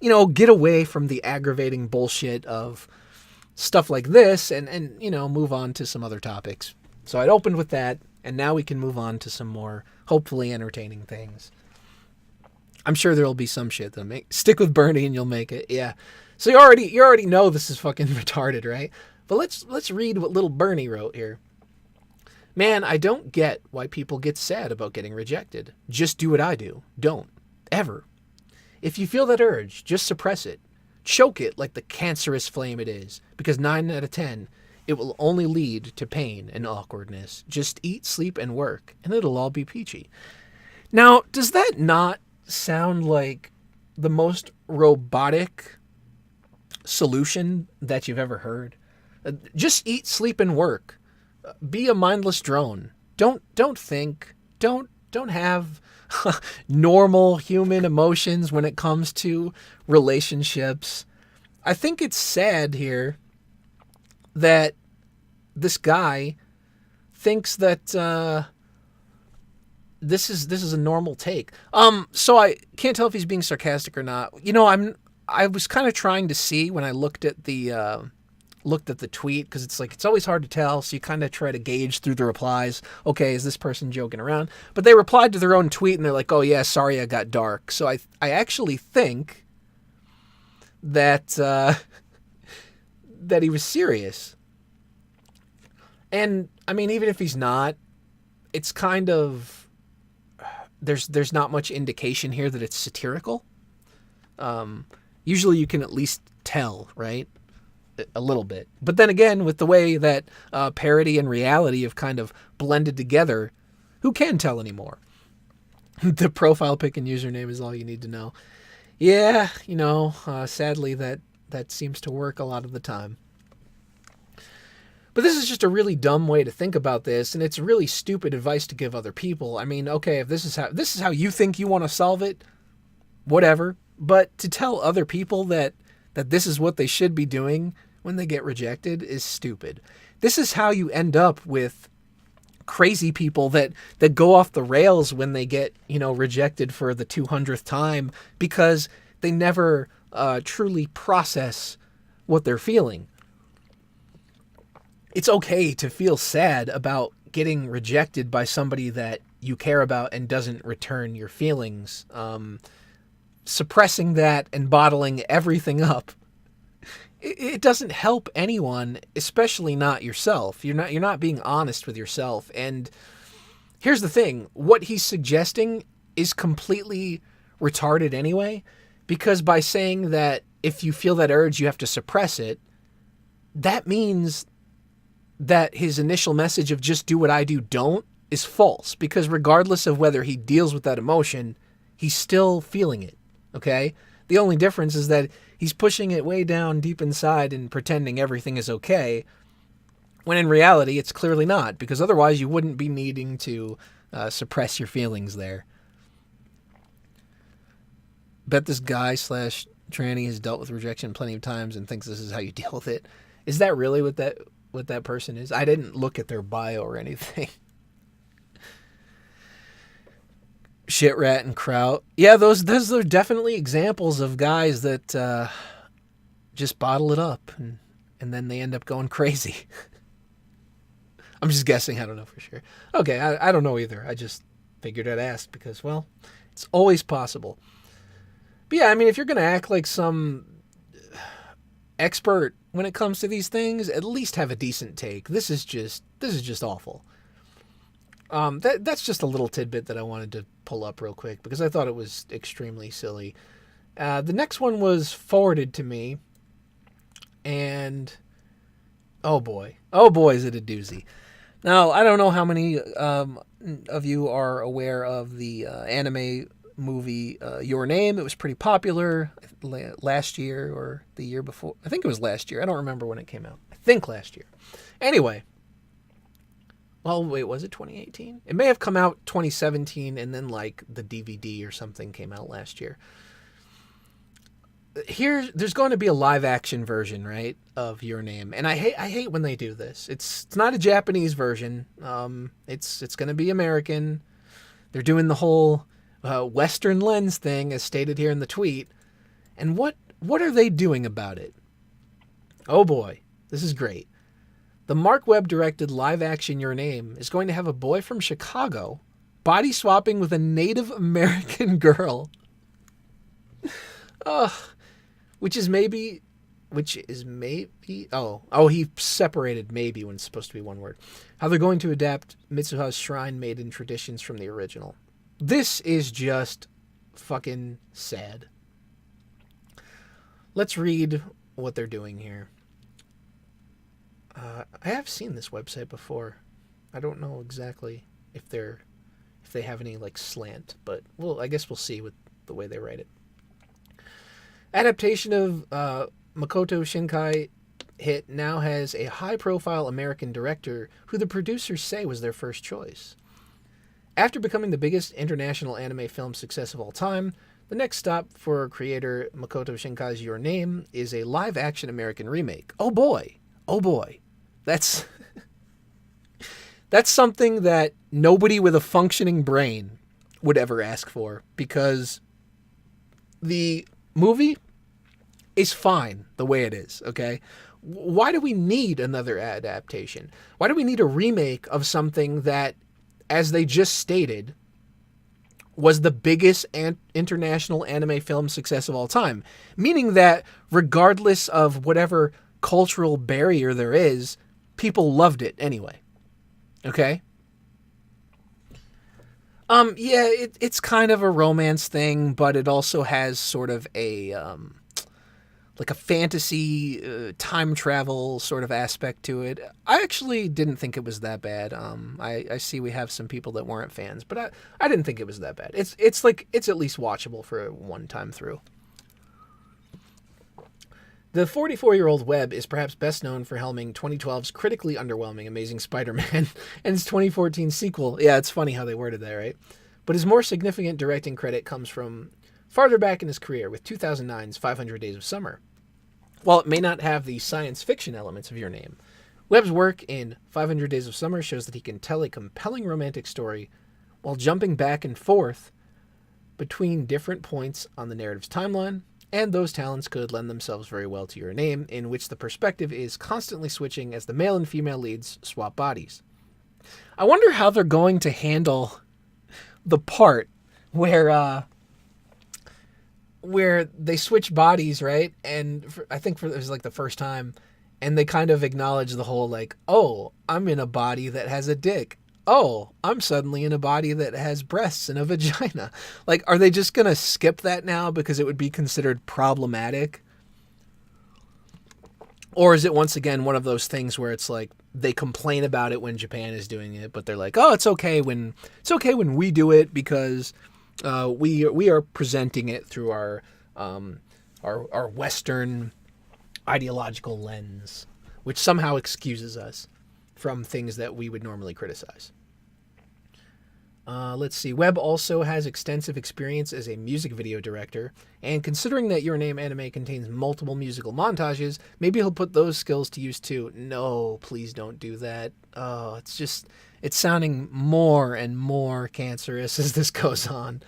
you know, get away from the aggravating bullshit of stuff like this and, you know, move on to some other topics. So I'd opened with that, and now we can move on to some more, hopefully entertaining things. I'm sure there'll be some shit that'll stick with Bernie and you'll make it. Yeah. So you already know this is fucking retarded, right? But let's read what little Bernie wrote here. Man, I don't get why people get sad about getting rejected. Just do what I do. Don't. Ever. If you feel that urge, just suppress it. Choke it like the cancerous flame it is, because 9 out of 10, it will only lead to pain and awkwardness. Just eat, sleep, and work, and it'll all be peachy. Now, does that not sound like the most robotic solution that you've ever heard? Just eat, sleep, and work. Be a mindless drone. Don't think. Don't have normal human emotions when it comes to relationships. I think it's sad here that this guy thinks that this is a normal take. So I can't tell if he's being sarcastic or not. You know, I was kind of trying to see when I looked at the tweet, because it's always hard to tell, so you kind of try to gauge through the replies. Okay, is this person joking around? But they replied to their own tweet and they're like, "Oh yeah, sorry I got dark." So I actually think that that he was serious. And I mean, even if he's not, it's kind of there's not much indication here that it's satirical. Usually you can at least tell, right? A little bit. But then again, with the way that parody and reality have kind of blended together, who can tell anymore? The profile pic and username is all you need to know. Yeah, you know, sadly that seems to work a lot of the time. But this is just a really dumb way to think about this, and it's really stupid advice to give other people. I mean, okay, if this is how you think you want to solve it, whatever. But to tell other people that this is what they should be doing when they get rejected is stupid. This is how you end up with crazy people that go off the rails when they get, you know, rejected for the 200th time, because they never truly process what they're feeling. It's okay to feel sad about getting rejected by somebody that you care about and doesn't return your feelings. Suppressing that and bottling everything up, it doesn't help anyone, especially not yourself. You're not being honest with yourself. And here's the thing, what he's suggesting is completely retarded anyway, because by saying that if you feel that urge, you have to suppress it, that means that his initial message of just do what I do, don't, is false, because regardless of whether he deals with that emotion, he's still feeling it. Okay? The only difference is that he's pushing it way down deep inside and pretending everything is okay, when in reality it's clearly not, because otherwise you wouldn't be needing to suppress your feelings there. Bet this guy / tranny has dealt with rejection plenty of times and thinks this is how you deal with it. Is that really what that person is? I didn't look at their bio or anything. Shit Rat and Kraut. Yeah, those are definitely examples of guys that just bottle it up and then they end up going crazy. I'm just guessing. I don't know for sure. Okay, I don't know either. I just figured I'd ask because, well, it's always possible. But yeah, I mean, if you're going to act like some expert when it comes to these things, at least have a decent take. This is just awful. That's just a little tidbit that I wanted to pull up real quick because I thought it was extremely silly. The next one was forwarded to me, and oh boy, is it a doozy. Now, I don't know how many of you are aware of the anime movie Your Name. It was pretty popular last year or the year before. I think it was last year. I don't remember when it came out. I think last year. Anyway. Well, wait, was it 2018? It may have come out 2017 and then like the DVD or something came out last year. There's going to be a live action version, right, of Your Name. And I hate when they do this. It's not a Japanese version. It's going to be American. They're doing the whole Western lens thing, as stated here in the tweet. And what are they doing about it? Oh boy, this is great. The Mark Webb-directed live-action Your Name is going to have a boy from Chicago body swapping with a Native American girl. Which is maybe... Oh, he separated maybe when it's supposed to be one word. How they're going to adapt Mitsuha's Shrine Maiden traditions from the original. This is just fucking sad. Let's read what they're doing here. I have seen this website before. I don't know exactly if they have any like slant, but I guess we'll see with the way they write it. Adaptation of Makoto Shinkai hit now has a high-profile American director who the producers say was their first choice. After becoming the biggest international anime film success of all time, the next stop for creator Makoto Shinkai's Your Name is a live-action American remake. Oh boy. That's something that nobody with a functioning brain would ever ask for, because the movie is fine the way it is, okay? Why do we need another adaptation? Why do we need a remake of something that, as they just stated, was the biggest international anime film success of all time? Meaning that regardless of whatever cultural barrier there is, people loved it anyway. Okay? Yeah, it's kind of a romance thing, but it also has sort of a like a fantasy time travel sort of aspect to it. I actually didn't think it was that bad. I see we have some people that weren't fans, but I didn't think it was that bad. It's at least watchable for a one time through. The 44-year-old Webb is perhaps best known for helming 2012's critically underwhelming Amazing Spider-Man and his 2014 sequel. Yeah, it's funny how they worded that, right? But his more significant directing credit comes from farther back in his career with 2009's 500 Days of Summer. While it may not have the science fiction elements of Your Name, Webb's work in 500 Days of Summer shows that he can tell a compelling romantic story while jumping back and forth between different points on the narrative's timeline, and those talents could lend themselves very well to Your Name, in which the perspective is constantly switching as the male and female leads swap bodies. I wonder how they're going to handle the part where they switch bodies, right? And I think it was like the first time, and they kind of acknowledge the whole like, oh, I'm in a body that has a dick. Oh, I'm suddenly in a body that has breasts and a vagina. Like, are they just going to skip that now because it would be considered problematic? Or is it once again one of those things where it's like they complain about it when Japan is doing it, but they're like, oh, it's okay when we do it because we are presenting it through our Western ideological lens, which somehow excuses us from things that we would normally criticize. Let's see. Webb also has extensive experience as a music video director, and considering that Your Name anime contains multiple musical montages, maybe he'll put those skills to use too. No, please don't do that. Oh, it's sounding more and more cancerous as this goes on.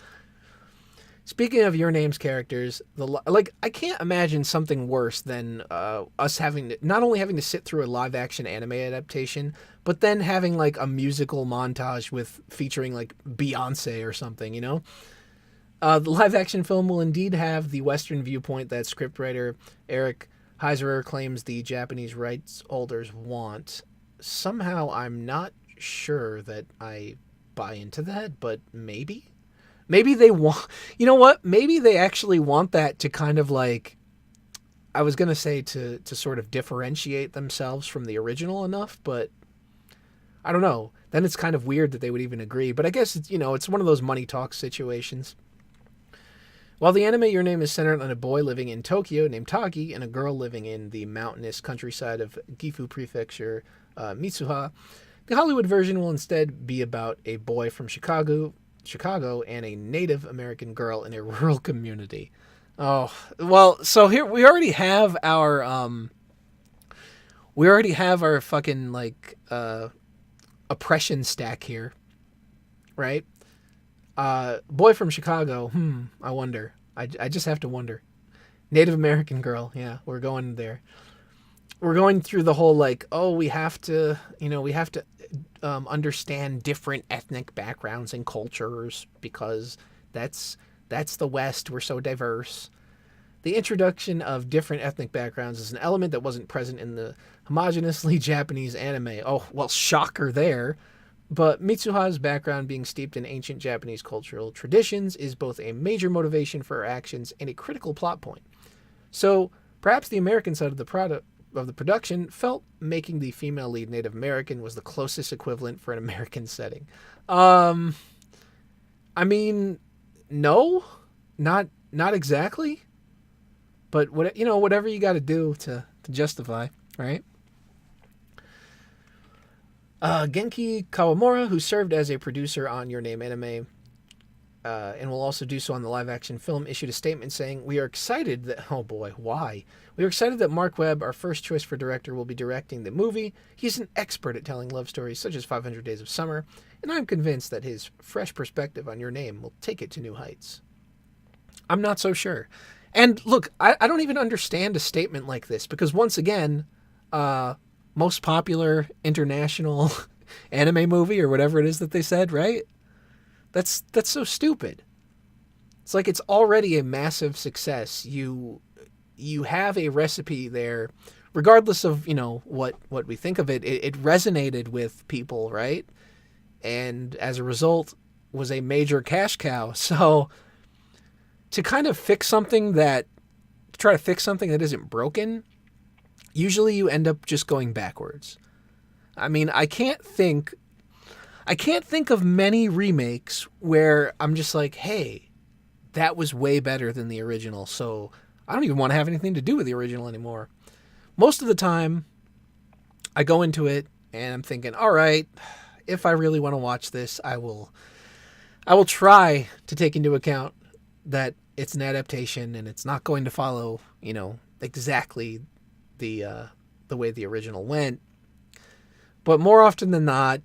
Speaking of Your Name's characters, I can't imagine something worse than us not only having to sit through a live-action anime adaptation, but then having like a musical montage featuring like Beyonce or something, you know? The live-action film will indeed have the Western viewpoint that scriptwriter Eric Heiserer claims the Japanese rights holders want. Somehow I'm not sure that I buy into that, but maybe. Maybe they want... You know what? Maybe they actually want that to kind of like... I was going to say to sort of differentiate themselves from the original enough, but I don't know. Then it's kind of weird that they would even agree. But I guess, it's, you know, it's one of those money talk situations. While the anime Your Name is centered on a boy living in Tokyo named Taki and a girl living in the mountainous countryside of Gifu Prefecture, Mitsuha, the Hollywood version will instead be about a boy from Chicago and a Native American girl in a rural community. Oh, well, so here we already have our fucking like oppression stack here, right? Boy from Chicago. I wonder. I just have to wonder. Native American girl. Yeah, we're going there. We're going through the whole like, oh, we have to understand different ethnic backgrounds and cultures because that's the West. We're so diverse. The introduction of different ethnic backgrounds is an element that wasn't present in the homogeneously Japanese anime. Oh, well, shocker there. But Mitsuha's background being steeped in ancient Japanese cultural traditions is both a major motivation for her actions and a critical plot point. So perhaps the American side of the production felt making the female lead Native American was the closest equivalent for an American setting. I mean, no, not exactly. But whatever you got to do to justify, right? Genki Kawamura, who served as a producer on Your Name anime, and will also do so on the live-action film, issued a statement saying, "We are excited that..." Oh boy, why? "We are excited that Mark Webb, our first choice for director, will be directing the movie. He's an expert at telling love stories such as 500 Days of Summer, and I'm convinced that his fresh perspective on Your Name will take it to new heights." I'm not so sure. And look, I don't even understand a statement like this, because once again, most popular international anime movie or whatever it is that they said, right? That's so stupid. It's like it's already a massive success. You have a recipe there, regardless of, what we think of it, it resonated with people, right? And as a result was a major cash cow. So to try to fix something that isn't broken, usually you end up just going backwards. I mean, I can't think of many remakes where I'm just like, hey, that was way better than the original, so I don't even want to have anything to do with the original anymore. Most of the time, I go into it and I'm thinking, all right, if I really want to watch this, I will try to take into account that it's an adaptation and it's not going to follow, exactly the way the original went. But more often than not,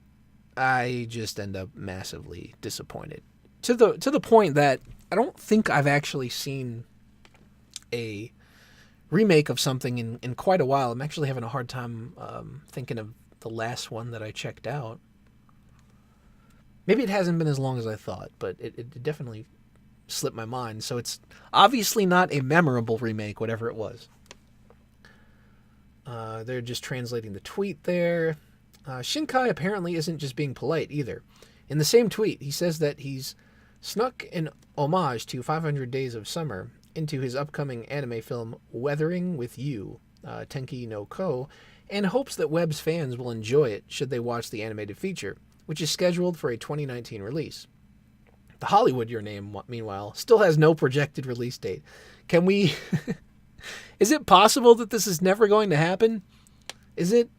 I just end up massively disappointed. To the point that I don't think I've actually seen a remake of something in quite a while. I'm actually having a hard time thinking of the last one that I checked out. Maybe it hasn't been as long as I thought, but it definitely slipped my mind. So it's obviously not a memorable remake, whatever it was. They're just translating the tweet there. Shinkai apparently isn't just being polite either. In the same tweet, he says that he's snuck an homage to 500 Days of Summer into his upcoming anime film Weathering with You, Tenki no Ko, and hopes that Webb's fans will enjoy it should they watch the animated feature, which is scheduled for a 2019 release. The Hollywood Your Name, meanwhile, still has no projected release date. Can we... Is it possible that this is never going to happen? Is it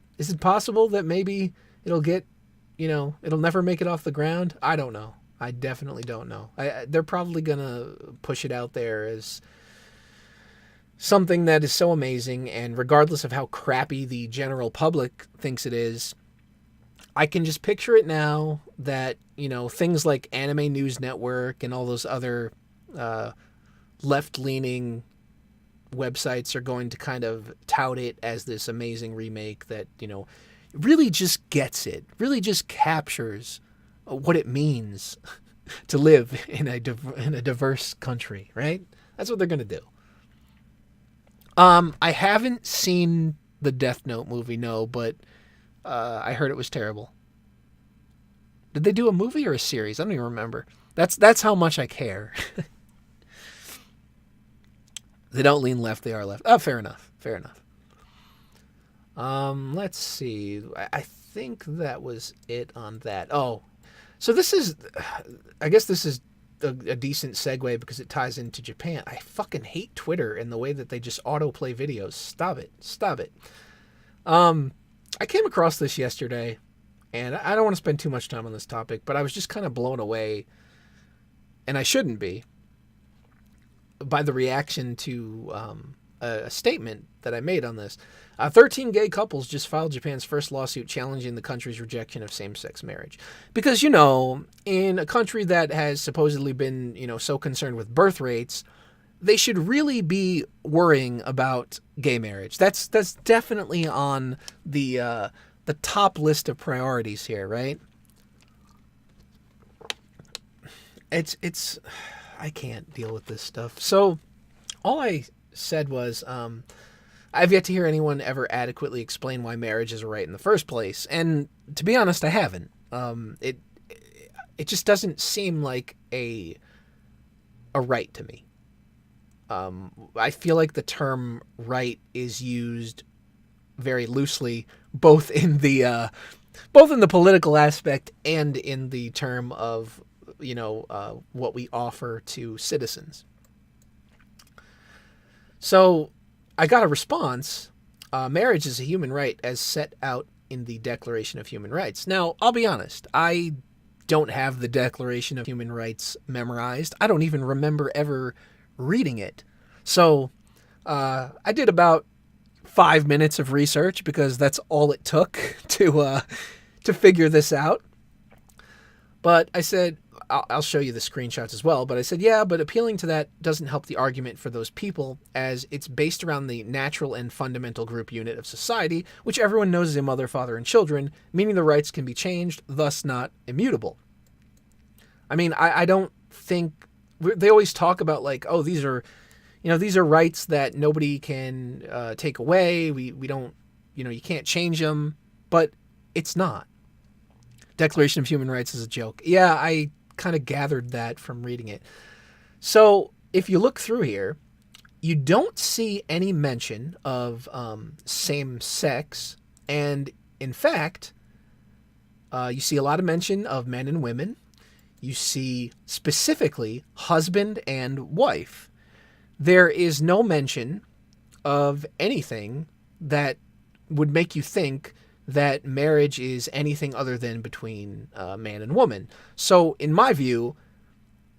possible that maybe it'll get, it'll never make it off the ground? I don't know. I definitely don't know. They're probably going to push it out there as something that is so amazing, and regardless of how crappy the general public thinks it is, I can just picture it now that, things like Anime News Network and all those other left-leaning websites are going to kind of tout it as this amazing remake that, really just gets it, really just captures what it means to live in a diverse country, right? That's what they're going to do. I haven't seen the Death Note movie, no, but I heard it was terrible. Did they do a movie or a series? I don't even remember. That's how much I care. They don't lean left, they are left. Oh, fair enough. Fair enough. Let's see. I think that was it on that. Oh, so this is, I guess this is a decent segue because it ties into Japan. I fucking hate Twitter and the way that they just autoplay videos. Stop it. Stop it. I came across this yesterday, and I don't want to spend too much time on this topic, but I was just kind of blown away, and I shouldn't be, by the reaction to a statement that I made on this. 13 gay couples just filed Japan's first lawsuit challenging the country's rejection of same-sex marriage. Because, you know, in a country that has supposedly been, you know, so concerned with birth rates, they should really be worrying about gay marriage. That's definitely on the top list of priorities here, right? It's I can't deal with this stuff. So all I said was, I've yet to hear anyone ever adequately explain why marriage is a right in the first place. And to be honest, I haven't. It just doesn't seem like a right to me. I feel like the term right is used very loosely, both in the political aspect and in the term of, you know, what we offer to citizens. So I got a response. Marriage is a human right as set out in the Declaration of Human Rights. Now, I'll be honest. I don't have the Declaration of Human Rights memorized. I don't even remember ever reading it. So I did about 5 minutes of research because that's all it took to figure this out. But I said, I'll show you the screenshots as well, but I said, yeah, but appealing to that doesn't help the argument for those people, as it's based around the natural and fundamental group unit of society, which everyone knows is a mother, father, and children, meaning the rights can be changed, thus not immutable. I mean, I don't think, they always talk about like, oh, these are rights that nobody can take away, we don't, you can't change them, but it's not. Declaration of Human Rights is a joke. Yeah, I kind of gathered that from reading it. So if you look through here, you don't see any mention of same sex. And in fact, you see a lot of mention of men and women. You see specifically husband and wife. There is no mention of anything that would make you think that marriage is anything other than between man and woman. So in my view,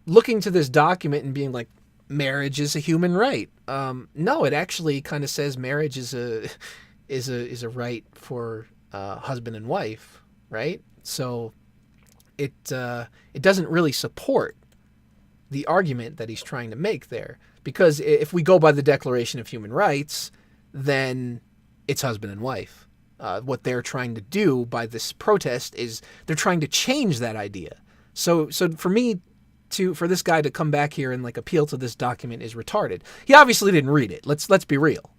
looking to this document and being like, marriage is a human right. No, it actually kind of says marriage is a right for husband and wife, right? So it doesn't really support the argument that he's trying to make there. Because if we go by the Declaration of Human Rights, then it's husband and wife. What they're trying to do by this protest is they're trying to change that idea. So for me, for this guy to come back here and like appeal to this document is retarded. He obviously didn't read it. Let's be real.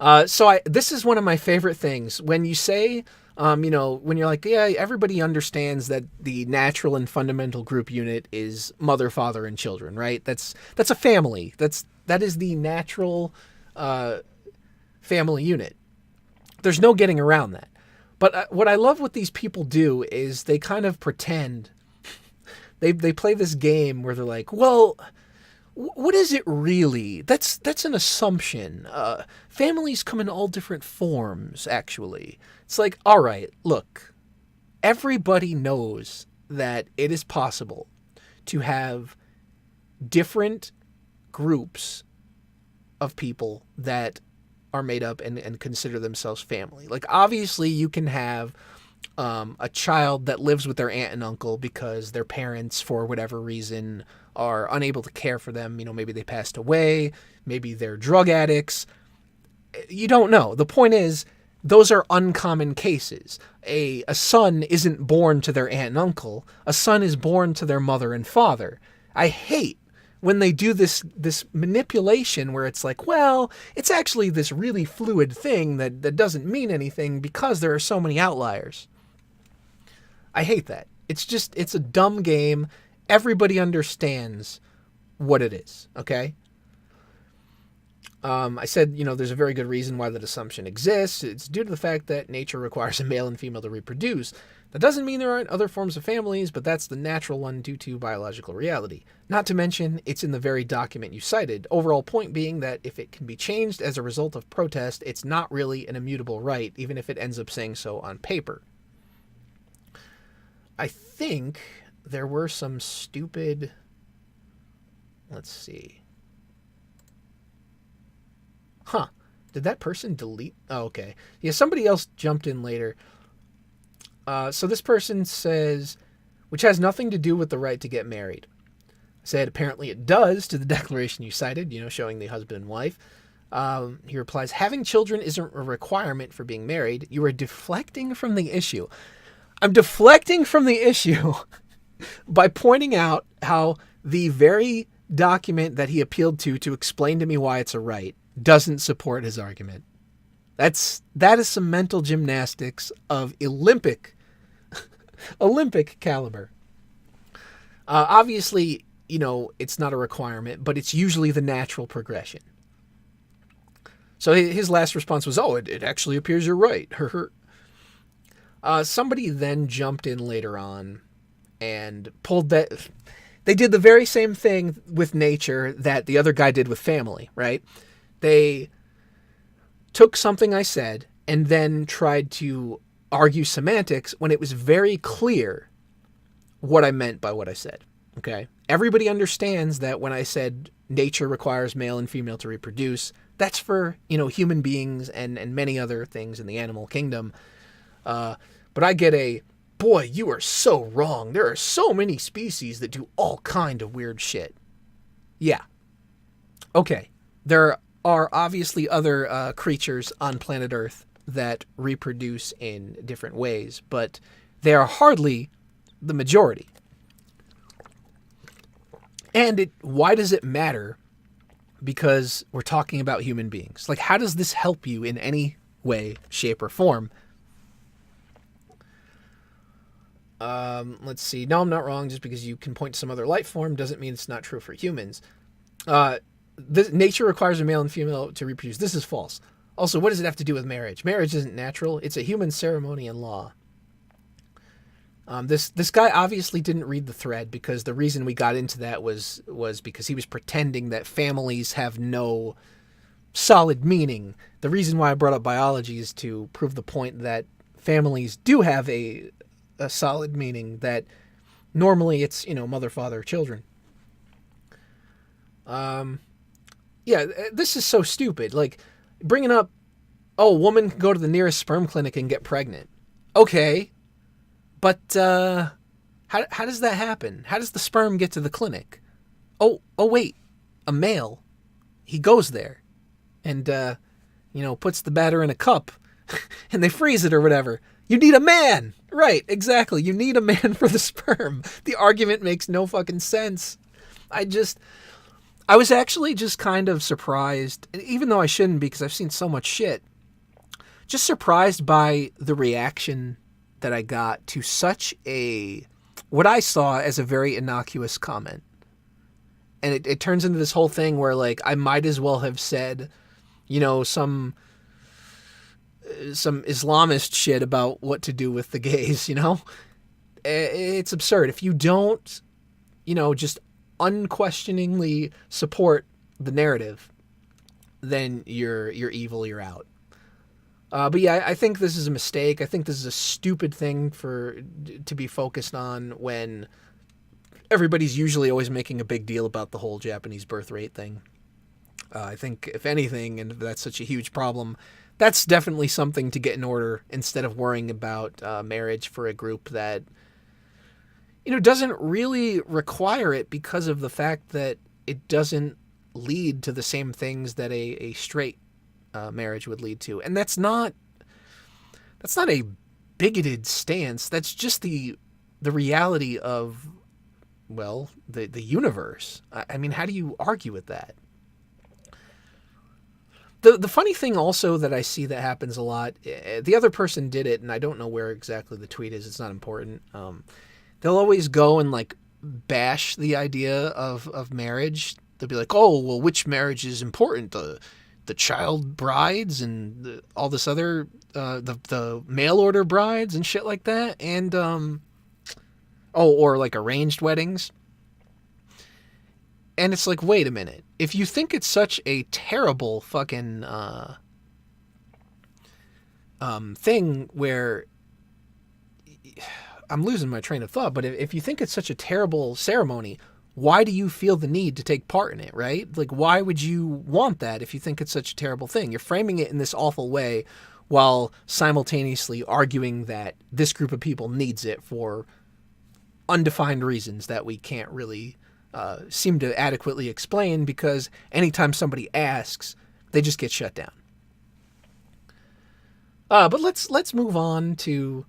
This is one of my favorite things when you say, when you're like, yeah, everybody understands that the natural and fundamental group unit is mother, father, and children, right? That's a family. That is the natural family unit. There's no getting around that. But what I love what these people do is they kind of pretend. They play this game where they're like, well, what is it really? That's an assumption. Families come in all different forms, actually. It's like, all right, look, everybody knows that it is possible to have different groups of people that are made up and consider themselves family. Like, obviously, you can have a child that lives with their aunt and uncle because their parents, for whatever reason, are unable to care for them. Maybe they passed away. Maybe they're drug addicts. You don't know. The point is, those are uncommon cases. A son isn't born to their aunt and uncle. A son is born to their mother and father. I hate when they do this manipulation where it's like, well, it's actually this really fluid thing that doesn't mean anything because there are so many outliers. I hate that. It's a dumb game. Everybody understands what it is, okay? I said, there's a very good reason why that assumption exists. It's due to the fact that nature requires a male and female to reproduce. That doesn't mean there aren't other forms of families, but that's the natural one due to biological reality. Not to mention, it's in the very document you cited. Overall point being that if it can be changed as a result of protest, it's not really an immutable right, even if it ends up saying so on paper. I think there were some stupid... Let's see. Huh. Did that person delete? Oh, okay. Yeah, somebody else jumped in later. So this person says, which has nothing to do with the right to get married. Said, apparently it does to the declaration you cited, showing the husband and wife. He replies, having children isn't a requirement for being married. You are deflecting from the issue. I'm deflecting from the issue by pointing out how the very document that he appealed to explain to me why it's a right doesn't support his argument. That is some mental gymnastics of Olympic caliber. Obviously, it's not a requirement, but it's usually the natural progression. So his last response was, oh, it actually appears you're right. Somebody then jumped in later on and pulled that. They did the very same thing with nature that the other guy did with family, right? They took something I said and then tried to argue semantics when it was very clear what I meant by what I said, okay? Everybody understands that when I said nature requires male and female to reproduce, that's for, human beings and many other things in the animal kingdom. But I get boy, you are so wrong. There are so many species that do all kind of weird shit. Yeah. Okay. There are obviously other creatures on planet Earth that reproduce in different ways, but they are hardly the majority. And why does it matter? Because we're talking about human beings. Like, how does this help you in any way, shape, or form? Let's see. No, I'm not wrong. Just because you can point to some other life form doesn't mean it's not true for humans. Nature requires a male and female to reproduce. This is false. Also, what does it have to do with marriage? Marriage isn't natural. It's a human ceremony and law. This guy obviously didn't read the thread, because the reason we got into that was because he was pretending that families have no solid meaning. The reason why I brought up biology is to prove the point that families do have a solid meaning, that normally it's, mother, father, children. Yeah, this is so stupid. Like, bringing up, oh, a woman can go to the nearest sperm clinic and get pregnant. Okay, but how does that happen? How does the sperm get to the clinic? Oh wait, a male, he goes there and, puts the batter in a cup and they freeze it or whatever. You need a man. Right, exactly. You need a man for the sperm. The argument makes no fucking sense. I was actually just kind of surprised, even though I shouldn't, because I've seen so much shit, just surprised by the reaction that I got to such what I saw as a very innocuous comment. And it turns into this whole thing where, like, I might as well have said, some Islamist shit about what to do with the gays, It's absurd. If you don't, just unquestioningly support the narrative, then you're evil, you're out. But yeah, I think this is a mistake. I think this is a stupid thing to be focused on when everybody's usually always making a big deal about the whole Japanese birth rate thing. I think, if anything, and that's such a huge problem, that's definitely something to get in order instead of worrying about marriage for a group that, doesn't really require it, because of the fact that it doesn't lead to the same things that a straight marriage would lead to. And that's not a bigoted stance. That's just the reality of well, the universe. I mean, how do you argue with that? The funny thing also that I see that happens a lot, the other person did it, and I don't know where exactly the tweet is. It's not important. They'll always go and like bash the idea of marriage. They'll be like, oh, well, which marriage is important? The child brides and all this other, the mail order brides and shit like that. And, or like arranged weddings. And it's like, wait a minute. If you think it's such a terrible fucking thing where I'm losing my train of thought, but if you think it's such a terrible ceremony, why do you feel the need to take part in it, right? Like, why would you want that if you think it's such a terrible thing? You're framing it in this awful way while simultaneously arguing that this group of people needs it for undefined reasons that we can't really seem to adequately explain, because anytime somebody asks, they just get shut down. But let's move on to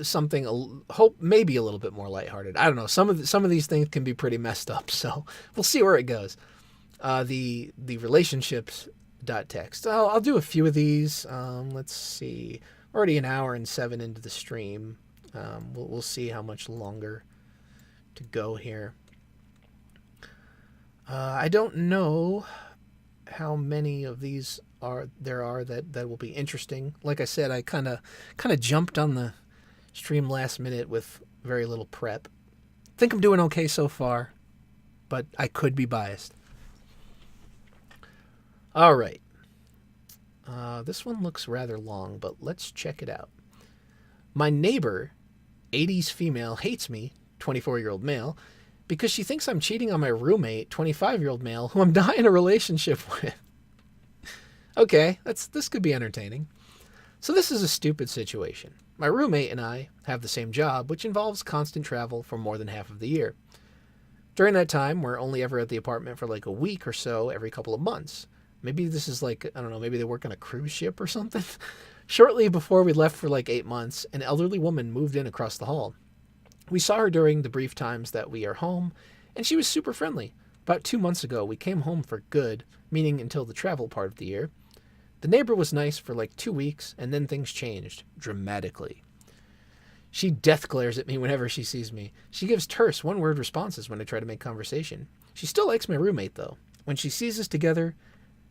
something maybe a little bit more lighthearted. I don't know. Some of these things can be pretty messed up, so we'll see where it goes. The relationships.txt. I'll do a few of these. Let's see. Already an hour and 7 into the stream. We'll see how much longer to go here. I don't know how many of these there are that will be interesting. Like I said, I kind of jumped on the stream last minute with very little prep. Think I'm doing okay so far, but I could be biased. All right. This one looks rather long, but let's check it out. My neighbor, 80s female, hates me, 24-year-old male, because she thinks I'm cheating on my roommate, 25-year-old male, who I'm not in a relationship with. Okay, this could be entertaining. So this is a stupid situation. My roommate and I have the same job, which involves constant travel for more than half of the year. During that time, we're only ever at the apartment for like a week or so every couple of months. Maybe this is like, I don't know, maybe they work on a cruise ship or something. Shortly before we left for like 8 months, an elderly woman moved in across the hall. We saw her during the brief times that we are home, and she was super friendly. About 2 months ago, we came home for good, meaning until the travel part of the year. The neighbor was nice for like 2 weeks, and then things changed, dramatically. She death glares at me whenever she sees me. She gives terse one-word responses when I try to make conversation. She still likes my roommate, though. When she sees us together,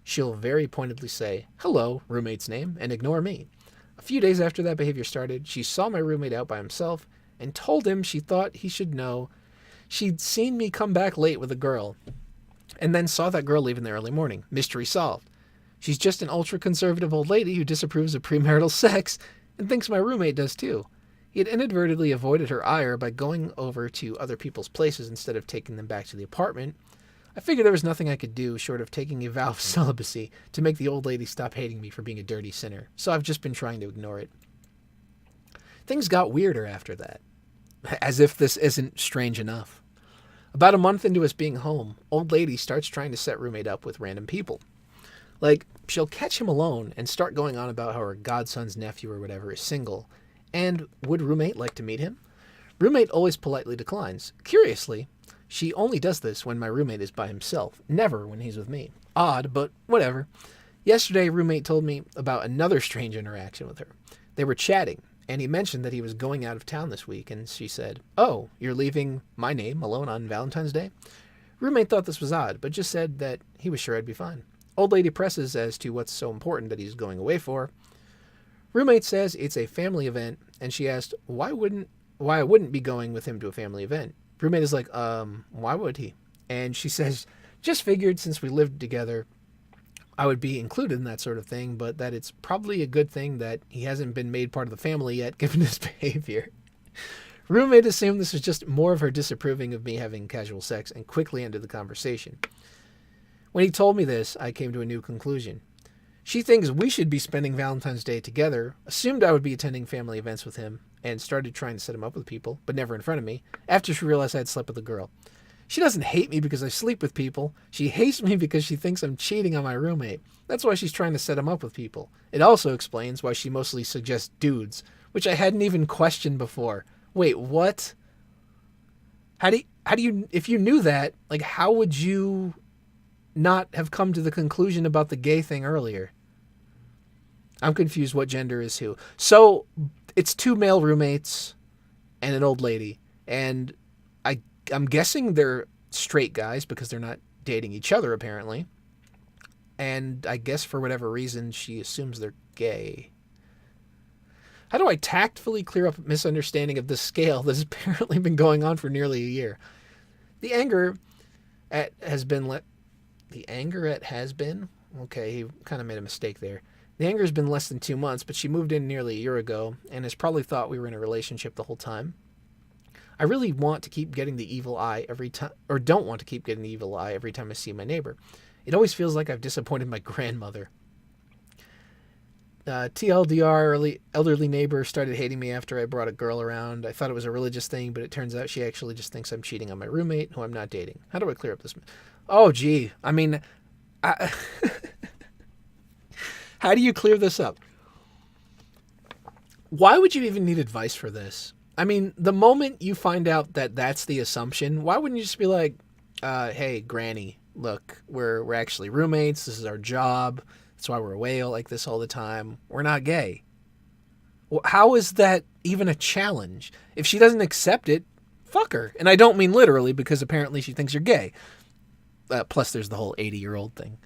she'll very pointedly say, "Hello," roommate's name, and ignore me. A few days after that behavior started, she saw my roommate out by himself and told him she thought he should know she'd seen me come back late with a girl, and then saw that girl leave in the early morning. Mystery solved. She's just an ultra-conservative old lady who disapproves of premarital sex and thinks my roommate does too. He had inadvertently avoided her ire by going over to other people's places instead of taking them back to the apartment. I figured there was nothing I could do short of taking a vow of celibacy to make the old lady stop hating me for being a dirty sinner, so I've just been trying to ignore it. Things got weirder after that. As if this isn't strange enough. About a month into us being home, old lady starts trying to set roommate up with random people. Like, she'll catch him alone and start going on about how her godson's nephew or whatever is single, and would roommate like to meet him? Roommate always politely declines. Curiously, she only does this when my roommate is by himself, never when he's with me. Odd, but whatever. Yesterday, roommate told me about another strange interaction with her. They were chatting, and he mentioned that he was going out of town this week, and she said, "Oh, you're leaving my name alone on Valentine's Day?" Roommate thought this was odd, but just said that he was sure I'd be fine. Old lady presses as to what's so important that he's going away for. Roommate says it's a family event, and she asked why I wouldn't be going with him to a family event. Roommate is like, why would he? And she says, just figured since we lived together, I would be included in that sort of thing, but that it's probably a good thing that he hasn't been made part of the family yet, given his behavior. Roommate assumed this was just more of her disapproving of me having casual sex and quickly ended the conversation. When he told me this, I came to a new conclusion. She thinks we should be spending Valentine's Day together, assumed I would be attending family events with him, and started trying to set him up with people, but never in front of me, after she realized I had slept with a girl. She doesn't hate me because I sleep with people. She hates me because she thinks I'm cheating on my roommate. That's why she's trying to set him up with people. It also explains why she mostly suggests dudes, which I hadn't even questioned before. Wait, what? How do you, if you knew that, like, how would you not have come to the conclusion about the gay thing earlier? I'm confused what gender is who. So it's 2 male roommates and an old lady. And I'm guessing they're straight guys because they're not dating each other apparently. And I guess for whatever reason, she assumes they're gay. How do I tactfully clear up a misunderstanding of this scale that has apparently been going on for nearly a year? The anger at has been okay, he kind of made a mistake there. The anger has been less than 2 months, but she moved in nearly a year ago and has probably thought we were in a relationship the whole time. I really want to keep getting the evil eye every time, or don't want to keep getting the evil eye every time I see my neighbor. It always feels like I've disappointed my grandmother. TLDR, elderly neighbor started hating me after I brought a girl around. I thought it was a religious thing, but it turns out she actually just thinks I'm cheating on my roommate, who I'm not dating. How do I clear up this? Oh, gee. I mean, how do you clear this up? Why would you even need advice for this? I mean, the moment you find out that that's the assumption, why wouldn't you just be like, hey, Granny, look, we're actually roommates. This is our job. That's why we're away like this all the time. We're not gay. Well, how is that even a challenge? If she doesn't accept it, fuck her. And I don't mean literally, because apparently she thinks you're gay. Plus there's the whole 80-year-old thing.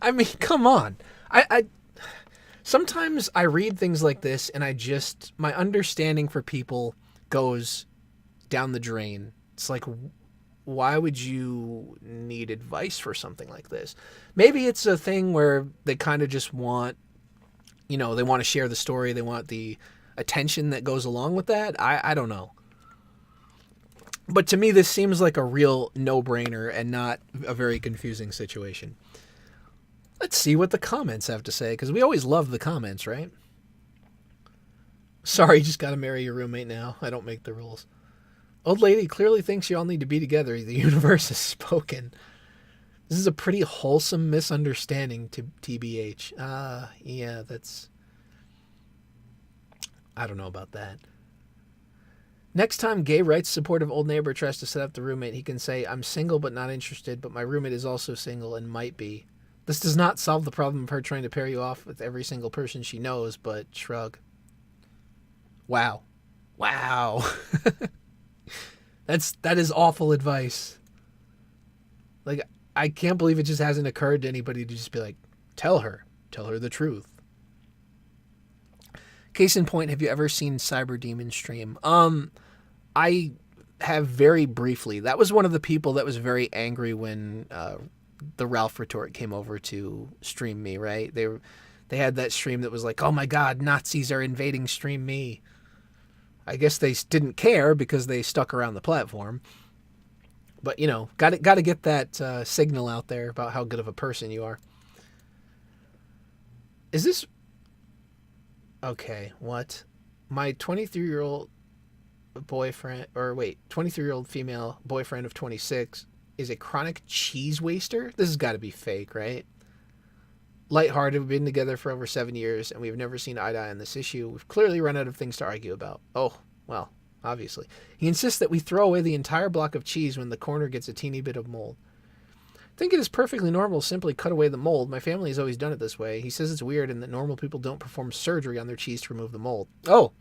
I mean, come on. I sometimes I read things like this and my understanding for people goes down the drain. It's like, why would you need advice for something like this? Maybe it's a thing where they kind of just want, they want to share the story. They want the attention that goes along with that. I don't know. But to me, this seems like a real no-brainer and not a very confusing situation. Let's see what the comments have to say, because we always love the comments, right? Sorry, you just got to marry your roommate now. I don't make the rules. Old lady clearly thinks you all need to be together. The universe has spoken. This is a pretty wholesome misunderstanding, to TBH. Yeah, that's... I don't know about that. Next time gay rights supportive old neighbor tries to set up the roommate, he can say, I'm single but not interested, but my roommate is also single and might be. This does not solve the problem of her trying to pair you off with every single person she knows, but shrug. Wow. That is awful advice. Like, I can't believe it just hasn't occurred to anybody to just be like, tell her the truth. Case in point, have you ever seen Cyber Demon stream? I have very briefly. That was one of the people that was very angry when the Ralph retort came over to stream me, right? They had that stream that was like, oh my god, Nazis are invading stream me. I guess they didn't care because they stuck around the platform. But, got to get that signal out there about how good of a person you are. Is this... Okay, what? My 23-year-old boyfriend... 23-year-old female boyfriend of 26 is a chronic cheese waster? This has got to be fake, right? Lighthearted, we've been together for over 7 years, and we've never seen eye to eye on this issue. We've clearly run out of things to argue about. Oh, well, obviously. He insists that we throw away the entire block of cheese when the corner gets a teeny bit of mold. I think it is perfectly normal to simply cut away the mold. My family has always done it this way. He says it's weird and that normal people don't perform surgery on their cheese to remove the mold. Oh,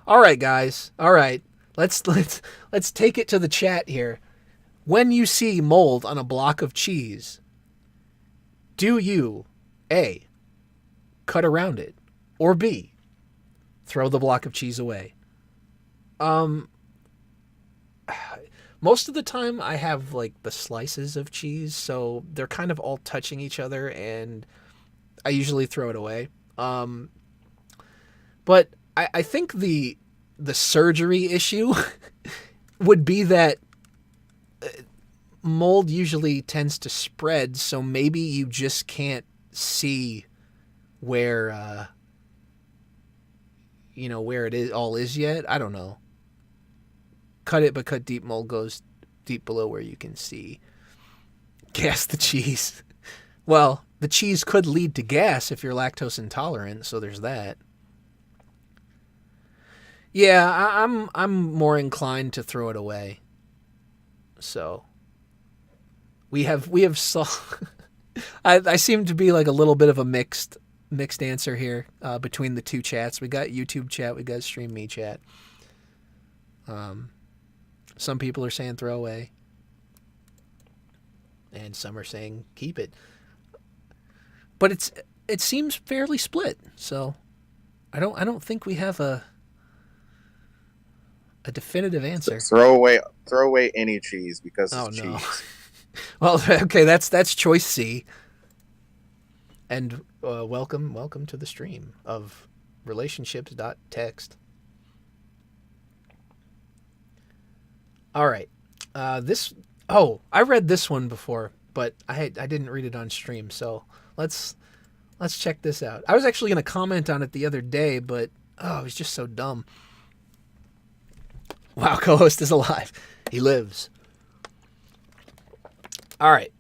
all right, guys. All right. Let's take it to the chat here. When you see mold on a block of cheese, do you, A, cut around it, or B, throw the block of cheese away? Most of the time I have like the slices of cheese, so they're kind of all touching each other, and I usually throw it away. But I think the surgery issue would be that mold usually tends to spread, so maybe you just can't see where where it is all is yet. I don't know. Cut it, but cut deep. Mold goes deep below where you can see. Gas the cheese. Well, the cheese could lead to gas if you're lactose intolerant, so there's that. Yeah, I'm more inclined to throw it away. So we have I seem to be like a little bit of a mixed answer here between the two chats. We got YouTube chat, we got Stream Me chat. Some people are saying throw away, and some are saying keep it. But it seems fairly split. So I don't think we have a definitive answer. Throw away any cheese because it's cheese. No. Well, okay, that's choice C. And welcome to the stream of relationships.txt. All right. I read this one before, but I didn't read it on stream, so let's check this out. I was actually going to comment on it the other day, but it was just so dumb. Wow, co-host is alive. He lives. All right.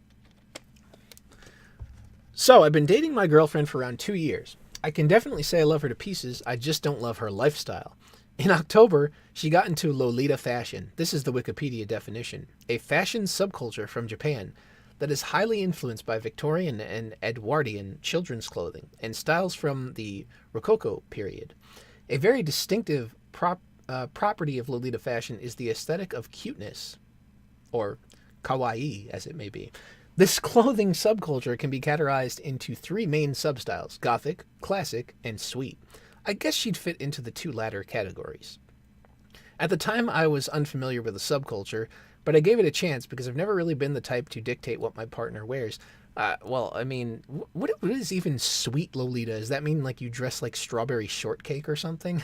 So, I've been dating my girlfriend for around 2 years. I can definitely say I love her to pieces, I just don't love her lifestyle. In October, she got into Lolita fashion. This is the Wikipedia definition. A fashion subculture from Japan that is highly influenced by Victorian and Edwardian children's clothing and styles from the Rococo period. A very distinctive property of Lolita fashion is the aesthetic of cuteness, or kawaii as it may be. This clothing subculture can be categorized into 3 main substyles: Gothic, Classic, and Sweet. I guess she'd fit into the 2 latter categories. At the time, I was unfamiliar with the subculture, but I gave it a chance because I've never really been the type to dictate what my partner wears. Well, I mean, what is even Sweet Lolita? Does that mean like you dress like strawberry shortcake or something?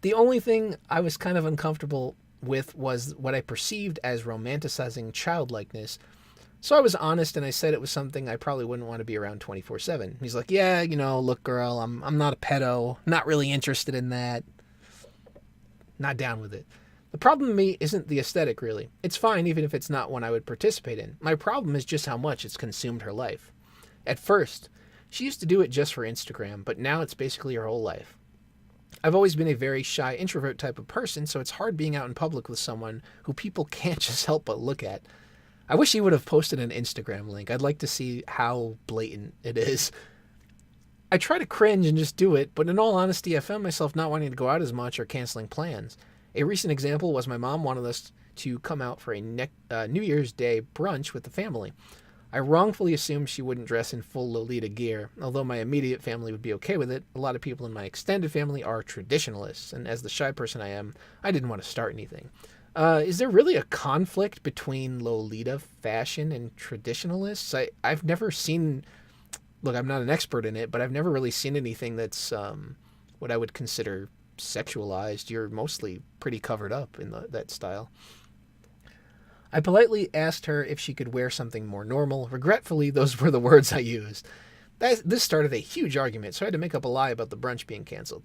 The only thing I was kind of uncomfortable with was what I perceived as romanticizing childlikeness. So I was honest and I said it was something I probably wouldn't want to be around 24/7. He's like, yeah, look, girl, I'm not a pedo. Not really interested in that. Not down with it. The problem with me isn't the aesthetic, really. It's fine even if it's not one I would participate in. My problem is just how much it's consumed her life. At first, she used to do it just for Instagram, but now it's basically her whole life. I've always been a very shy introvert type of person, so it's hard being out in public with someone who people can't just help but look at. I wish he would have posted an Instagram link. I'd like to see how blatant it is. I try to cringe and just do it, but in all honesty, I found myself not wanting to go out as much or canceling plans. A recent example was my mom wanted us to come out for a New Year's Day brunch with the family. I wrongfully assumed she wouldn't dress in full Lolita gear. Although my immediate family would be okay with it, a lot of people in my extended family are traditionalists, and as the shy person I am, I didn't want to start anything. Is there really a conflict between Lolita fashion and traditionalists? I've never seen... Look, I'm not an expert in it, but I've never really seen anything that's what I would consider sexualized. You're mostly pretty covered up in that style. I politely asked her if she could wear something more normal. Regretfully, those were the words I used. This started a huge argument, so I had to make up a lie about the brunch being canceled.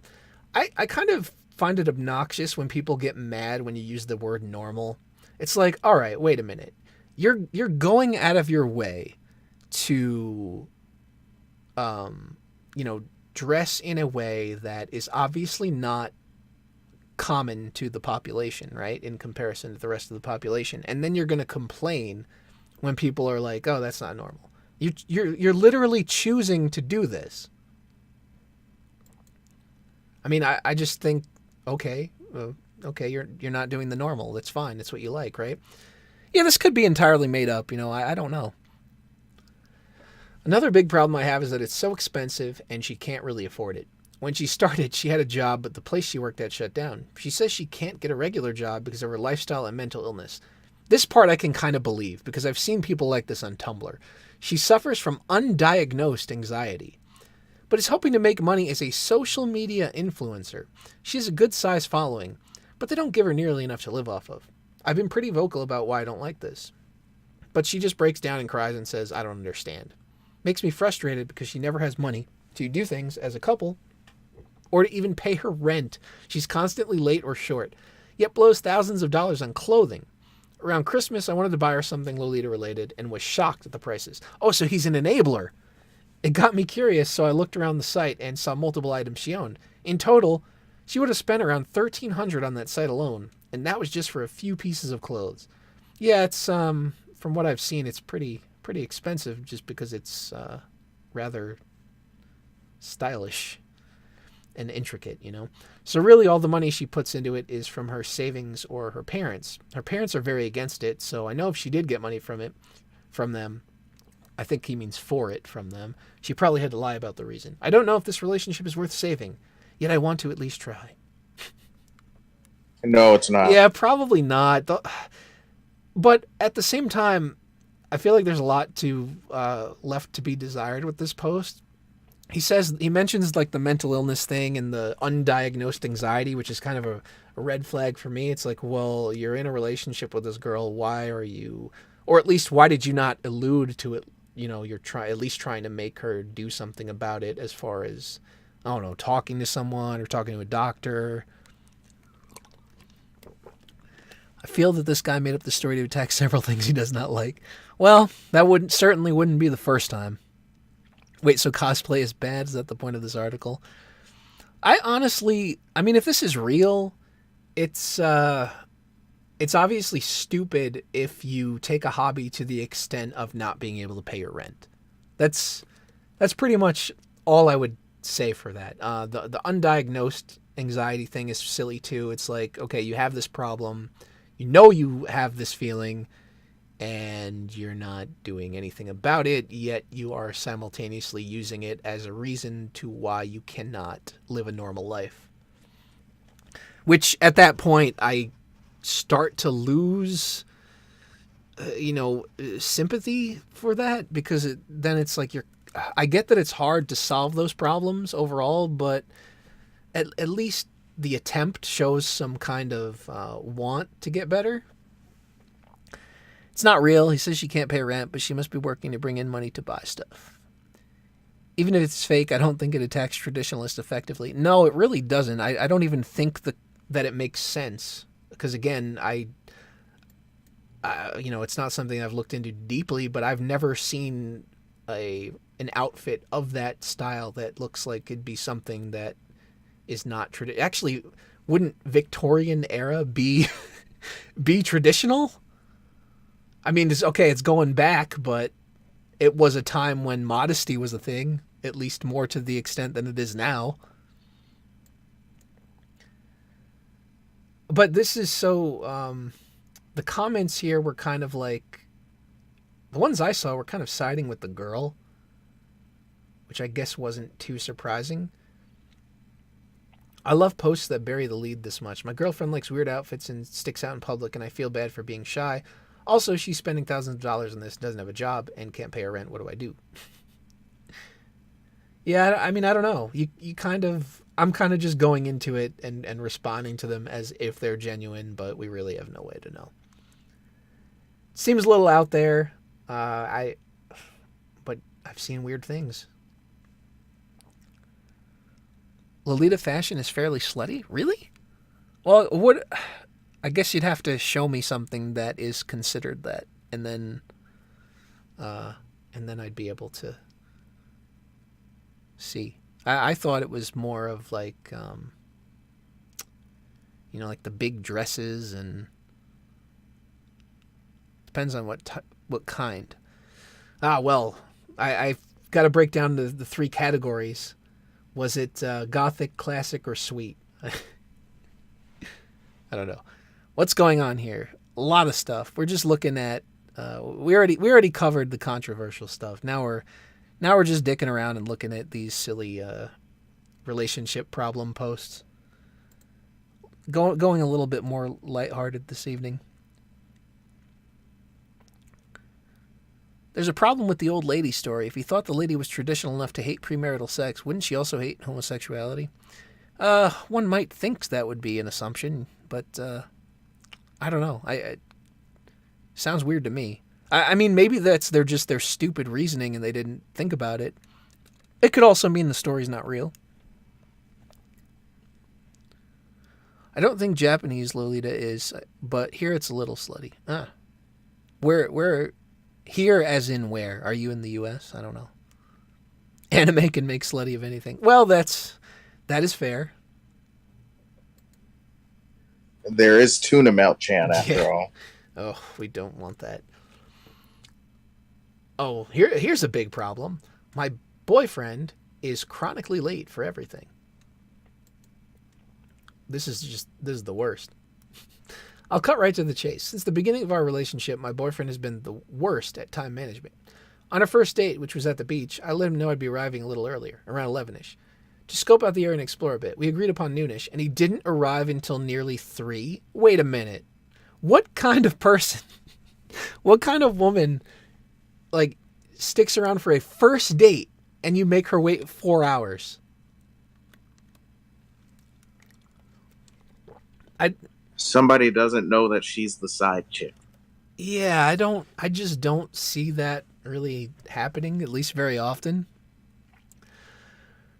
I kind of find it obnoxious when people get mad when you use the word normal. It's like, all right, wait a minute. You're going out of your way to, dress in a way that is obviously not common to the population, right? In comparison to the rest of the population. And then you're going to complain when people are like, oh, that's not normal. You're literally choosing to do this. I mean, I just think, okay, you're not doing the normal. That's fine. That's what you like, right? Yeah, this could be entirely made up. I don't know. Another big problem I have is that it's so expensive and she can't really afford it. When she started, she had a job, but the place she worked at shut down. She says she can't get a regular job because of her lifestyle and mental illness. This part I can kind of believe because I've seen people like this on Tumblr. She suffers from undiagnosed anxiety, but is hoping to make money as a social media influencer. She has a good size following, but they don't give her nearly enough to live off of. I've been pretty vocal about why I don't like this, but she just breaks down and cries and says, I don't understand. Makes me frustrated because she never has money to do things as a couple or to even pay her rent. She's constantly late or short, yet blows thousands of dollars on clothing. Around Christmas, I wanted to buy her something Lolita related and was shocked at the prices. Oh, so he's an enabler. It got me curious, so I looked around the site and saw multiple items she owned. In total, she would have spent around $1,300 on that site alone, and that was just for a few pieces of clothes. Yeah, it's from what I've seen, it's pretty expensive just because it's rather stylish and intricate, you know. So really all the money she puts into it is from her savings or her parents. Her parents are very against it, so I know if she did get money from them, I think he means for it from them, she probably had to lie about the reason. I don't know if this relationship is worth saving, yet I want to at least try. No, it's not. Yeah, probably not. But at the same time, I feel like there's a lot to left to be desired with this post. He mentions like the mental illness thing and the undiagnosed anxiety, which is kind of a red flag for me. It's like, well, you're in a relationship with this girl. Why are you, or at least why did you not allude to it? You know, you're at least trying to make her do something about it, as far as, I don't know, talking to someone or talking to a doctor. I feel that this guy made up the story to attack several things he does not like. Well, that certainly wouldn't be the first time. Wait, so cosplay is bad? Is that the point of this article? I mean, if this is real, it's obviously stupid if you take a hobby to the extent of not being able to pay your rent. That's pretty much all I would say for that. The undiagnosed anxiety thing is silly too. It's like, okay, you have this problem, you know you have this feeling, and you're not doing anything about it, yet you are simultaneously using it as a reason to why you cannot live a normal life. Which, at that point, I start to lose, sympathy for that, because then it's like I get that it's hard to solve those problems overall, but at least the attempt shows some kind of want to get better. It's not real. He says she can't pay rent, but she must be working to bring in money to buy stuff. Even if it's fake, I don't think it attacks traditionalists effectively. No, it really doesn't. I don't even think that it makes sense. Because again, it's not something I've looked into deeply, but I've never seen an outfit of that style that looks like it'd be something that is not traditional. Actually, wouldn't Victorian era be traditional? I mean, it's going back, but it was a time when modesty was a thing, at least more to the extent than it is now. But this is so, the comments here were kind of like, the ones I saw were kind of siding with the girl, which I guess wasn't too surprising. I love posts that bury the lead this much. My girlfriend likes weird outfits and sticks out in public, and I feel bad for being shy. Also, she's spending thousands of dollars on this, doesn't have a job, and can't pay her rent. What do I do? Yeah, I mean, I don't know. I'm kind of just going into it and responding to them as if they're genuine, but we really have no way to know. Seems a little out there, but I've seen weird things. Lolita fashion is fairly slutty? Really? Well, I guess you'd have to show me something that is considered that, and then I'd be able to see. I thought it was more of like, like the big dresses, and depends on what kind. Well, I've got to break down the three categories. Was it gothic, classic, or sweet? I don't know. What's going on here? A lot of stuff. We're just looking at. We already covered the controversial stuff. Now we're just dicking around and looking at these silly relationship problem posts. Going a little bit more lighthearted this evening. There's a problem with the old lady story. If you thought the lady was traditional enough to hate premarital sex, wouldn't she also hate homosexuality? One might think that would be an assumption, but I don't know. It sounds weird to me. I mean, maybe they're just their stupid reasoning and they didn't think about it. It could also mean the story's not real. I don't think Japanese Lolita is, but here it's a little slutty. Where here as in where? Are you in the U.S.? I don't know. Anime can make slutty of anything. Well, that is fair. There is tuna melt chan after all. Oh, we don't want that. Oh, here's a big problem. My boyfriend is chronically late for everything. This is the worst. I'll cut right to the chase. Since the beginning of our relationship, my boyfriend has been the worst at time management. On our first date, which was at the beach, I let him know I'd be arriving a little earlier, around 11ish, to scope out the area and explore a bit. We agreed upon noonish, and he didn't arrive until nearly 3. Wait a minute. What kind of person, what kind of woman, like, sticks around for a first date and you make her wait 4 hours? Somebody doesn't know that she's the side chick. Yeah, I just don't see that really happening, at least very often.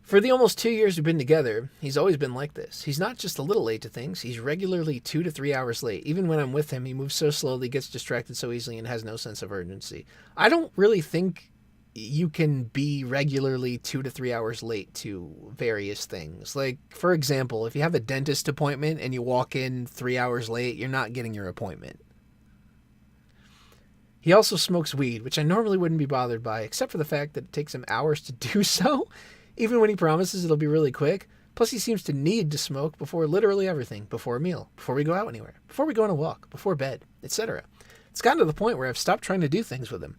For the almost 2 years we've been together, he's always been like this. He's not just a little late to things, he's regularly 2 to 3 hours late. Even when I'm with him, he moves so slowly, gets distracted so easily, and has no sense of urgency. I don't really think you can be regularly 2 to 3 hours late to various things. Like, for example, if you have a dentist appointment and you walk in 3 hours late, you're not getting your appointment. He also smokes weed, which I normally wouldn't be bothered by, except for the fact that it takes him hours to do so, even when he promises it'll be really quick. Plus, he seems to need to smoke before literally everything. Before a meal, before we go out anywhere, before we go on a walk, before bed, etc. It's gotten to the point where I've stopped trying to do things with him.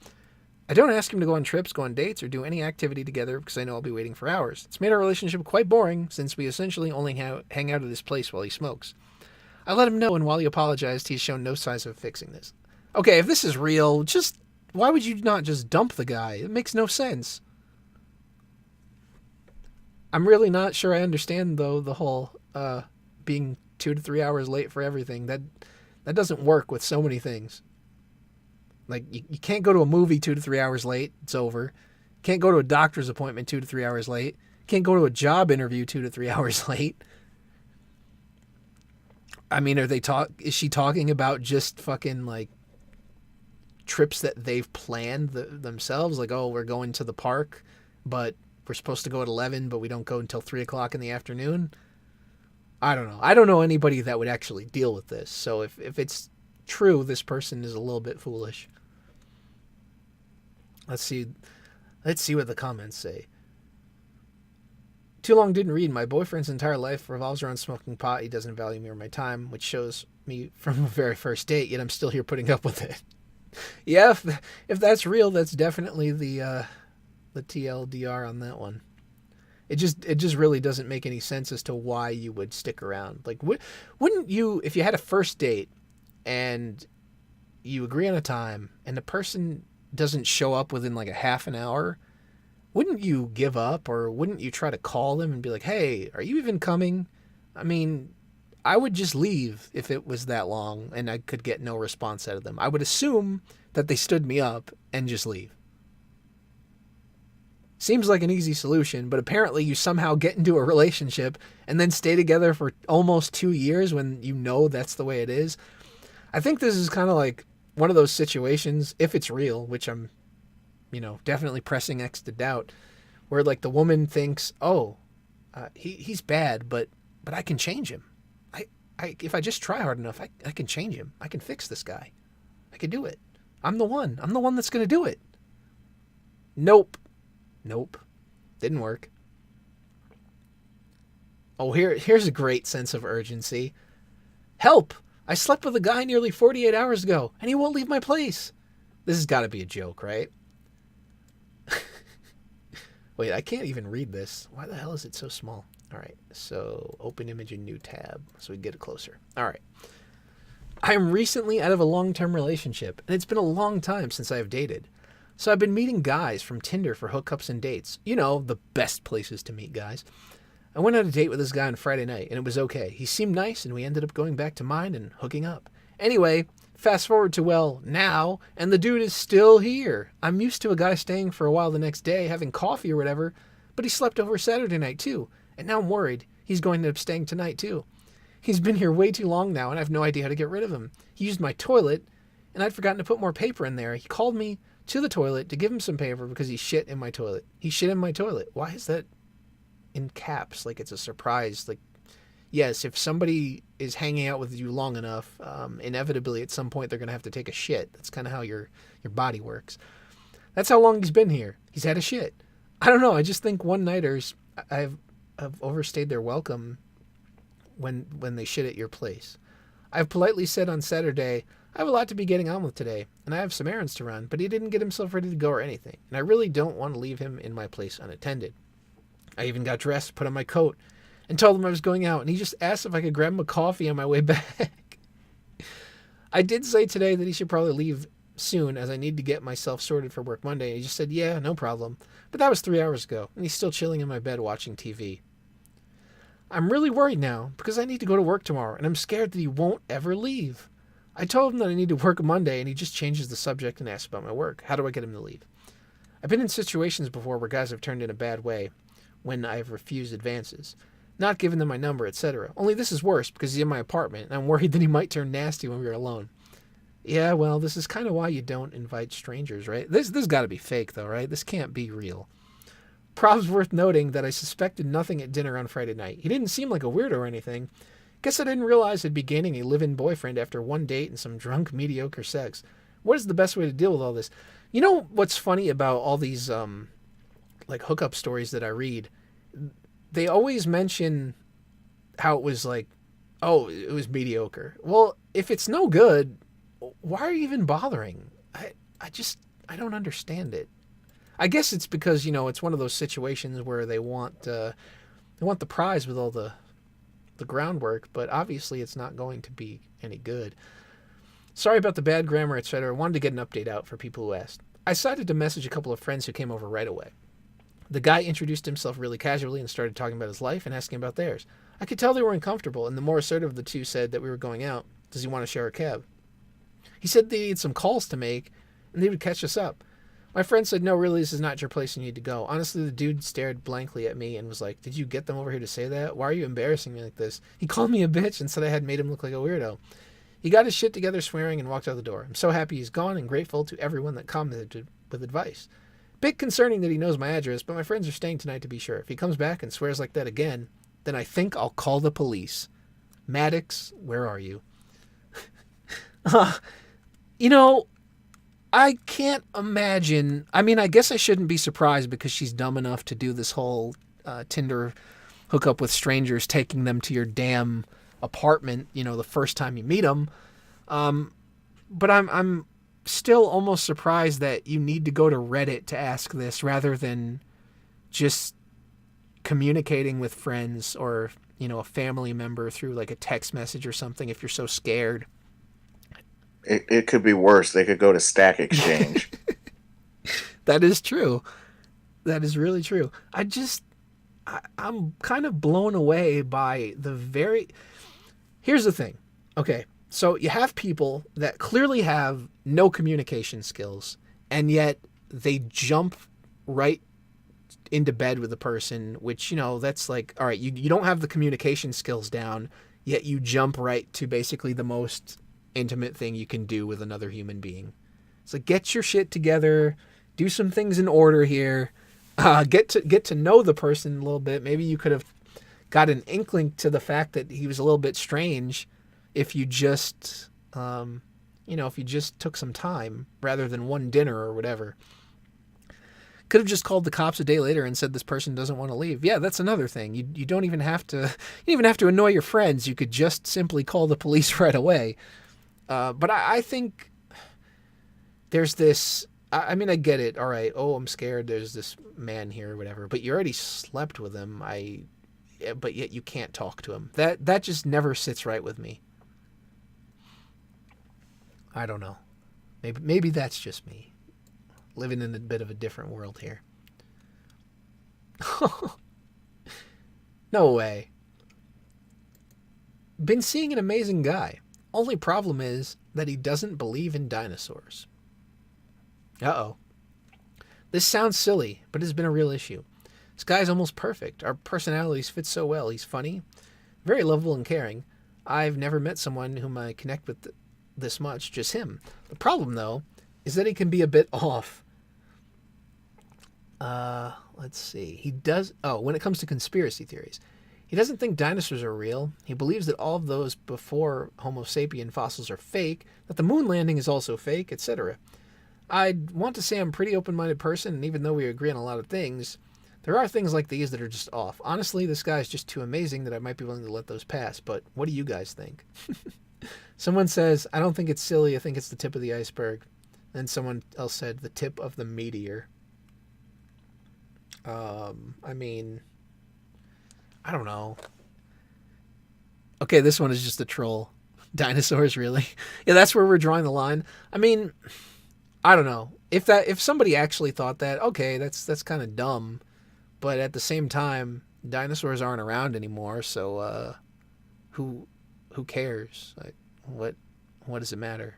I don't ask him to go on trips, go on dates, or do any activity together because I know I'll be waiting for hours. It's made our relationship quite boring since we essentially only hang out at his place while he smokes. I let him know, and while he apologized, he's shown no signs of fixing this. Okay, if this is real, why would you not just dump the guy? It makes no sense. I'm really not sure I understand, though, the whole being 2 to 3 hours late for everything. That doesn't work with so many things. Like, you can't go to a movie 2 to 3 hours late. It's over. Can't go to a doctor's appointment 2 to 3 hours late. Can't go to a job interview 2 to 3 hours late. I mean, is she talking about just fucking, like, trips that they've planned themselves? Like, oh, we're going to the park, but we're supposed to go at 11, but we don't go until 3 o'clock in the afternoon? I don't know. I don't know anybody that would actually deal with this. So if it's true, this person is a little bit foolish. Let's see what the comments say. Too long didn't read. My boyfriend's entire life revolves around smoking pot. He doesn't value me or my time, which shows me from the very first date, yet I'm still here putting up with it. Yeah, if that's real, that's definitely the TLDR on that one. It just really doesn't make any sense as to why you would stick around. Like, wouldn't you, if you had a first date and you agree on a time and the person doesn't show up within like a half an hour, wouldn't you give up, or wouldn't you try to call them and be like, hey, are you even coming? I mean, I would just leave if it was that long and I could get no response out of them. I would assume that they stood me up and just leave. Seems like an easy solution, but apparently you somehow get into a relationship and then stay together for almost 2 years when you know that's the way it is. I think this is kind of like one of those situations, if it's real, which I'm, definitely pressing X to doubt, where like the woman thinks, oh, he's bad, but I can change him. If I just try hard enough, I can change him. I can fix this guy. I can do it. I'm the one that's going to do it. Nope. Didn't work. Oh, here's a great sense of urgency. Help! I slept with a guy nearly 48 hours ago, and he won't leave my place. This has got to be a joke, right? Wait, I can't even read this. Why the hell is it so small? All right, so open image in new tab so we can get it closer. All right. I am recently out of a long-term relationship, and it's been a long time since I have dated. So I've been meeting guys from Tinder for hookups and dates. The best places to meet guys. I went on a date with this guy on Friday night, and it was okay. He seemed nice, and we ended up going back to mine and hooking up. Anyway, fast forward to, now, and the dude is still here. I'm used to a guy staying for a while the next day, having coffee or whatever, but he slept over Saturday night too, and now I'm worried he's going to end up staying tonight too. He's been here way too long now, and I have no idea how to get rid of him. He used my toilet, and I'd forgotten to put more paper in there. He called me to the toilet to give him some paper because he shit in my toilet. He shit in my toilet. Why is that in caps? Like it's a surprise. Like yes, if somebody is hanging out with you long enough, inevitably at some point they're going to have to take a shit. That's kind of how your body works. That's how long he's been here. He's had a shit. I don't know. I just think one-nighters have overstayed their welcome when they shit at your place. I've politely said on Saturday, I have a lot to be getting on with today, and I have some errands to run, but he didn't get himself ready to go or anything, and I really don't want to leave him in my place unattended. I even got dressed, put on my coat, and told him I was going out, and he just asked if I could grab him a coffee on my way back. I did say today that he should probably leave soon, as I need to get myself sorted for work Monday, and he just said, yeah, no problem. But that was 3 hours ago, and he's still chilling in my bed watching TV. I'm really worried now, because I need to go to work tomorrow, and I'm scared that he won't ever leave. I told him that I need to work Monday, and he just changes the subject and asks about my work. How do I get him to leave? I've been in situations before where guys have turned in a bad way when I've refused advances, not given them my number, etc. Only this is worse because he's in my apartment, and I'm worried that he might turn nasty when we're alone. Yeah, well, this is kind of why you don't invite strangers, right? This got to be fake, though, right? This can't be real. Probs worth noting that I suspected nothing at dinner on Friday night. He didn't seem like a weirdo or anything. Guess I didn't realize I'd be gaining a live-in boyfriend after one date and some drunk, mediocre sex. What is the best way to deal with all this? You know what's funny about all these, like, hookup stories that I read? They always mention how it was like, oh, it was mediocre. Well, if it's no good, why are you even bothering? I don't understand it. I guess it's because, you know, it's one of those situations where they want the prize with all the groundwork, but obviously it's not going to be any good. Sorry about the bad grammar, etc. I wanted to get an update out for people who asked. I decided to message a couple of friends who came over right away. The guy introduced himself really casually and started talking about his life and asking about theirs. I could tell they were uncomfortable, and the more assertive of the two said that we were going out. Does he want to share a cab? He said they needed some calls to make, and they would catch us up. My friend said, no, really, this is not your place, you need to go. Honestly, the dude stared blankly at me and was like, did you get them over here to say that? Why are you embarrassing me like this? He called me a bitch and said I had made him look like a weirdo. He got his shit together swearing and walked out the door. I'm so happy he's gone and grateful to everyone that commented with advice. Bit concerning that he knows my address, but my friends are staying tonight to be sure. If he comes back and swears like that again, then I think I'll call the police. Maddox, where are you? You know, I can't imagine. I mean, I guess I shouldn't be surprised because she's dumb enough to do this whole Tinder hookup with strangers, taking them to your damn apartment, you know, the first time you meet them. But I'm still almost surprised that you need to go to Reddit to ask this rather than just communicating with friends or, you know, a family member through like a text message or something if you're so scared. It could be worse. They could go to Stack Exchange. That is true. That is really true. I'm kind of blown away by the very... Here's the thing. Okay, so you have people that clearly have no communication skills, and yet they jump right into bed with a person, which, you know, that's like, all right, you don't have the communication skills down, yet you jump right to basically the most intimate thing you can do with another human being. It's like, get your shit together, do some things in order here, get to know the person a little bit. Maybe you could have got an inkling to the fact that he was a little bit strange if you just, if you just took some time rather than one dinner or whatever. Could have just called the cops a day later and said this person doesn't want to leave. Yeah, that's another thing. You don't even have to annoy your friends. You could just simply call the police right away. But I think there's this, I mean, I get it. All right. Oh, I'm scared. There's this man here or whatever, but you already slept with him. But yet you can't talk to him. That just never sits right with me. I don't know. Maybe that's just me living in a bit of a different world here. No way. Been seeing an amazing guy. Only problem is that he doesn't believe in dinosaurs. Uh-oh. This sounds silly, but it's been a real issue. This guy's almost perfect. Our personalities fit so well. He's funny, very lovable and caring. I've never met someone whom I connect with this much, just him. The problem, though, is that he can be a bit off. Let's see. When it comes to conspiracy theories, He doesn't think dinosaurs are real. He believes that all of those before Homo sapien fossils are fake, that the moon landing is also fake, etc. I'd want to say I'm a pretty open-minded person, and even though we agree on a lot of things, there are things like these that are just off. Honestly, this guy is just too amazing that I might be willing to let those pass, but what do you guys think? Someone says, I don't think it's silly, I think it's the tip of the iceberg. And someone else said, the tip of the meteor. I mean, I don't know. Okay, this one is just a troll. Dinosaurs, really? Yeah, that's where we're drawing the line. I mean, I don't know. If somebody actually thought that, okay, that's kind of dumb. But at the same time, dinosaurs aren't around anymore, so who cares? Like, what does it matter?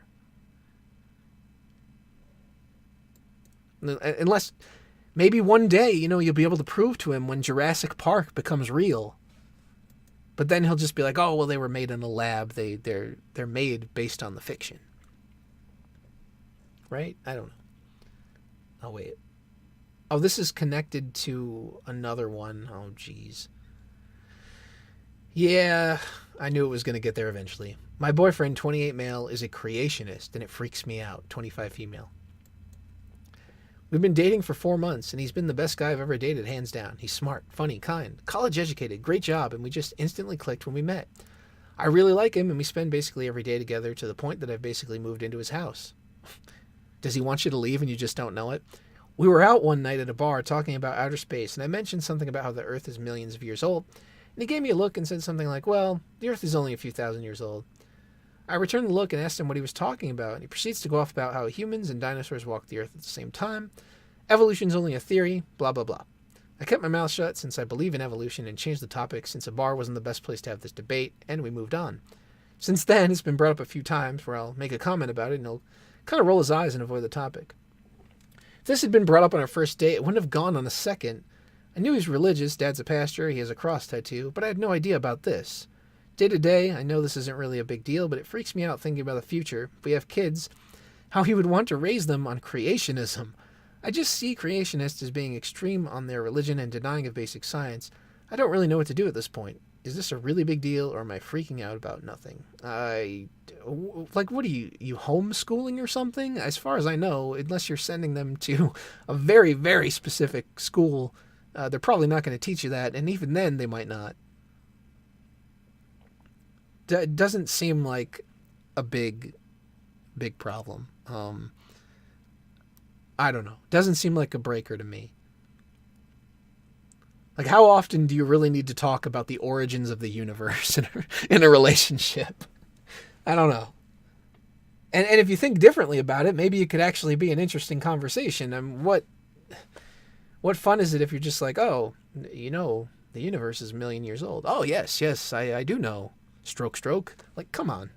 Unless maybe one day, you'll be able to prove to him when Jurassic Park becomes real. But then he'll just be like, "Oh, well, they were made in a lab. They're made based on the fiction." Right? I don't know. Oh, wait. Oh, this is connected to another one. Oh, geez. Yeah, I knew it was going to get there eventually. My boyfriend, 28 male, is a creationist, and it freaks me out, 25 female. We've been dating for 4 months, and he's been the best guy I've ever dated, hands down. He's smart, funny, kind, college educated, great job, and we just instantly clicked when we met. I really like him, and we spend basically every day together to the point that I've basically moved into his house. Does he want you to leave and you just don't know it? We were out one night at a bar talking about outer space, and I mentioned something about how the Earth is millions of years old, and he gave me a look and said something like, well, the Earth is only a few thousand years old. I returned the look and asked him what he was talking about, and he proceeds to go off about how humans and dinosaurs walked the Earth at the same time, evolution's only a theory, blah, blah, blah. I kept my mouth shut since I believe in evolution and changed the topic since a bar wasn't the best place to have this debate, and we moved on. Since then, it's been brought up a few times where I'll make a comment about it, and he'll kind of roll his eyes and avoid the topic. If this had been brought up on our first date, it wouldn't have gone on a second. I knew he's religious, Dad's a pastor, he has a cross tattoo, but I had no idea about this. Day to day, I know this isn't really a big deal, but it freaks me out thinking about the future. If we have kids, how he would want to raise them on creationism. I just see creationists as being extreme on their religion and denying of basic science. I don't really know what to do at this point. Is this a really big deal, or am I freaking out about nothing? What are you homeschooling or something? As far as I know, unless you're sending them to a very, very specific school, they're probably not going to teach you that, and even then, they might not. It doesn't seem like a big problem. I don't know. Doesn't seem like a breaker to me. Like, how often do you really need to talk about the origins of the universe in a relationship? I don't know. And if you think differently about it, maybe it could actually be an interesting conversation. And what fun is it if you're just like, oh, the universe is a million years old. Oh, yes, I do know. Stroke. Like, come on.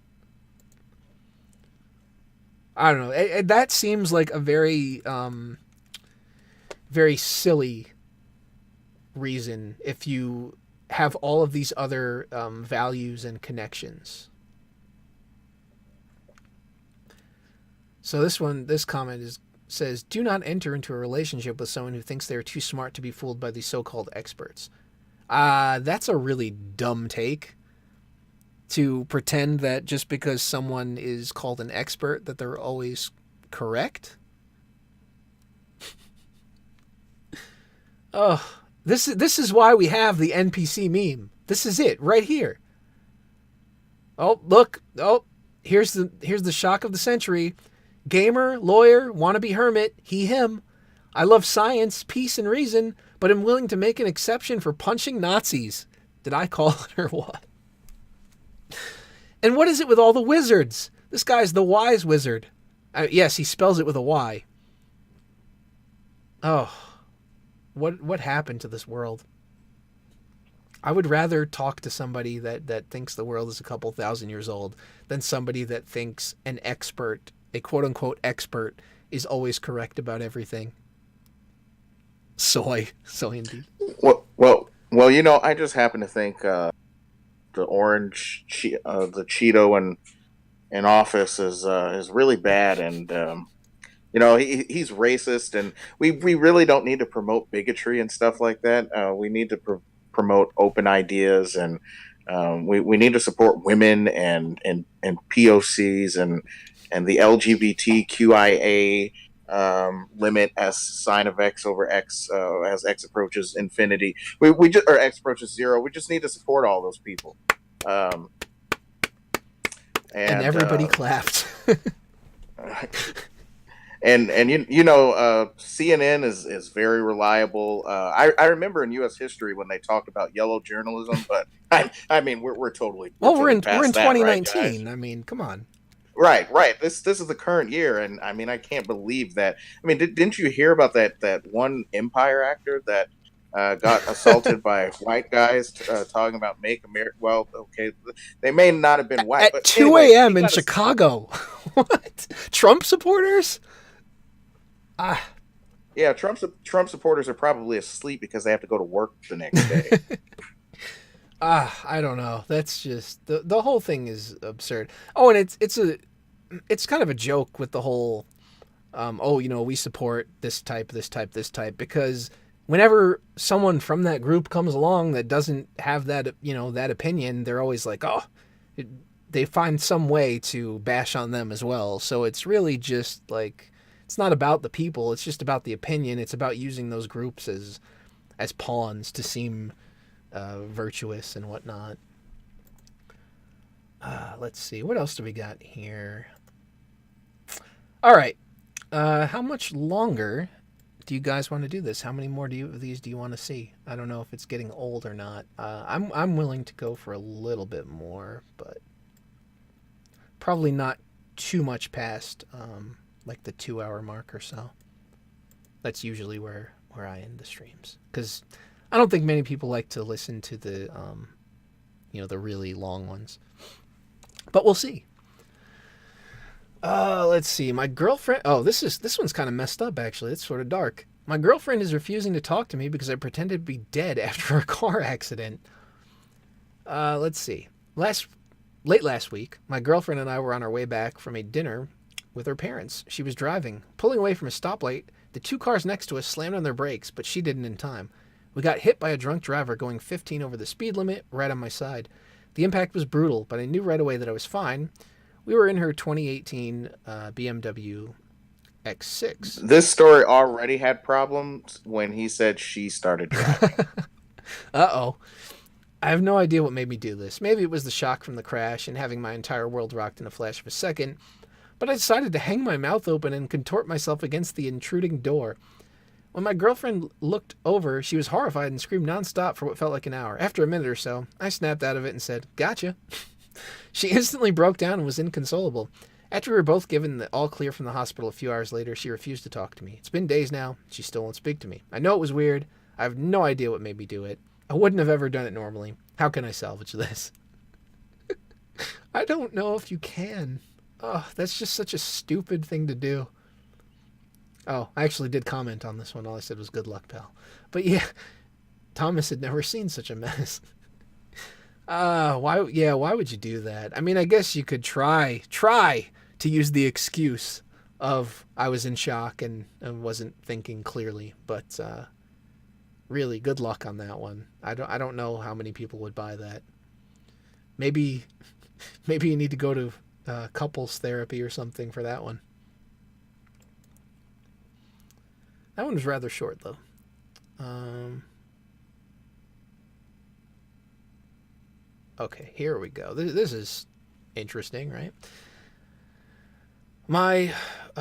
I don't know. That seems like a very, very silly reason if you have all of these other values and connections. So this comment says, do not enter into a relationship with someone who thinks they are too smart to be fooled by these so-called experts. That's a really dumb take. To pretend that just because someone is called an expert that they're always correct. Oh, this is why we have the NPC meme. This is it right here. Oh, look. Oh, here's the shock of the century. Gamer, lawyer, wannabe hermit, he, him. I love science, peace, and reason, but am willing to make an exception for punching Nazis. Did I call it or what? And what is it with all the wizards? This guy's the wise wizard. Yes, he spells it with a Y. Oh, what happened to this world? I would rather talk to somebody that thinks the world is a couple thousand years old than somebody that thinks an expert, a quote-unquote expert, is always correct about everything. Soy indeed. Well, I just happen to think the orange, the Cheeto in office is really bad, and he's racist, and we really don't need to promote bigotry and stuff like that. We need to promote open ideas, and we need to support women and POCs and the LGBTQIA limit as sign of X over X as X approaches infinity. We just or X approaches zero. We just need to support all those people. Um, And and everybody clapped. and CNN is very reliable. I remember in U.S. history when they talked about yellow journalism, but I mean we're totally Well, we're in past that, right, 2019. guys? I mean, come on. Right. This is the current year, and I mean I can't believe that. I mean, didn't you hear about that one Empire actor that got assaulted by white guys talking about make America? Well, okay, they may not have been white, At but 2 anyway, a.m. in Chicago. What? Trump supporters? Ah, Yeah, Trump supporters are probably asleep because they have to go to work the next day. I don't know. That's just the whole thing is absurd. Oh, and it's kind of a joke with the whole we support this type because whenever someone from that group comes along that doesn't have that that opinion, they're always like, they find some way to bash on them as well. So it's really just like it's not about the people, it's just about the opinion. It's about using those groups as pawns to seem virtuous and whatnot. Let's see. What else do we got here? All right. How much longer do you guys want to do this? How many more of these do you want to see? I don't know if it's getting old or not. I'm willing to go for a little bit more, but probably not too much past like the 2-hour mark or so. That's usually where I end the streams, because I don't think many people like to listen to the the really long ones. But we'll see. Let's see. My girlfriend. Oh, this one's kind of messed up actually. It's sort of dark. My girlfriend is refusing to talk to me because I pretended to be dead after a car accident. Let's see. Late last week, my girlfriend and I were on our way back from a dinner with her parents. She was driving, pulling away from a stoplight. The 2 cars next to us slammed on their brakes, but she didn't in time. We got hit by a drunk driver going 15 over the speed limit right on my side. The impact was brutal, but I knew right away that I was fine. We were in her 2018 BMW X6. This story already had problems when he said she started driving. Uh-oh. I have no idea what made me do this. Maybe it was the shock from the crash and having my entire world rocked in a flash of a second, but I decided to hang my mouth open and contort myself against the intruding door. When my girlfriend looked over, she was horrified and screamed nonstop for what felt like an hour. After a minute or so, I snapped out of it and said, "Gotcha." She instantly broke down and was inconsolable. After we were both given the all clear from the hospital a few hours later, she refused to talk to me. It's been days now. She still won't speak to me. I know it was weird. I have no idea what made me do it. I wouldn't have ever done it normally. How can I salvage this? I don't know if you can. Oh, that's just such a stupid thing to do. Oh, I actually did comment on this one. All I said was good luck, pal. But yeah, Thomas had never seen such a mess. Why would you do that? I mean, I guess you could try to use the excuse of I was in shock and wasn't thinking clearly, but really good luck on that one. I don't know how many people would buy that. Maybe you need to go to couples therapy or something for that one. That one was rather short, though. Okay, here we go. This is interesting, right? My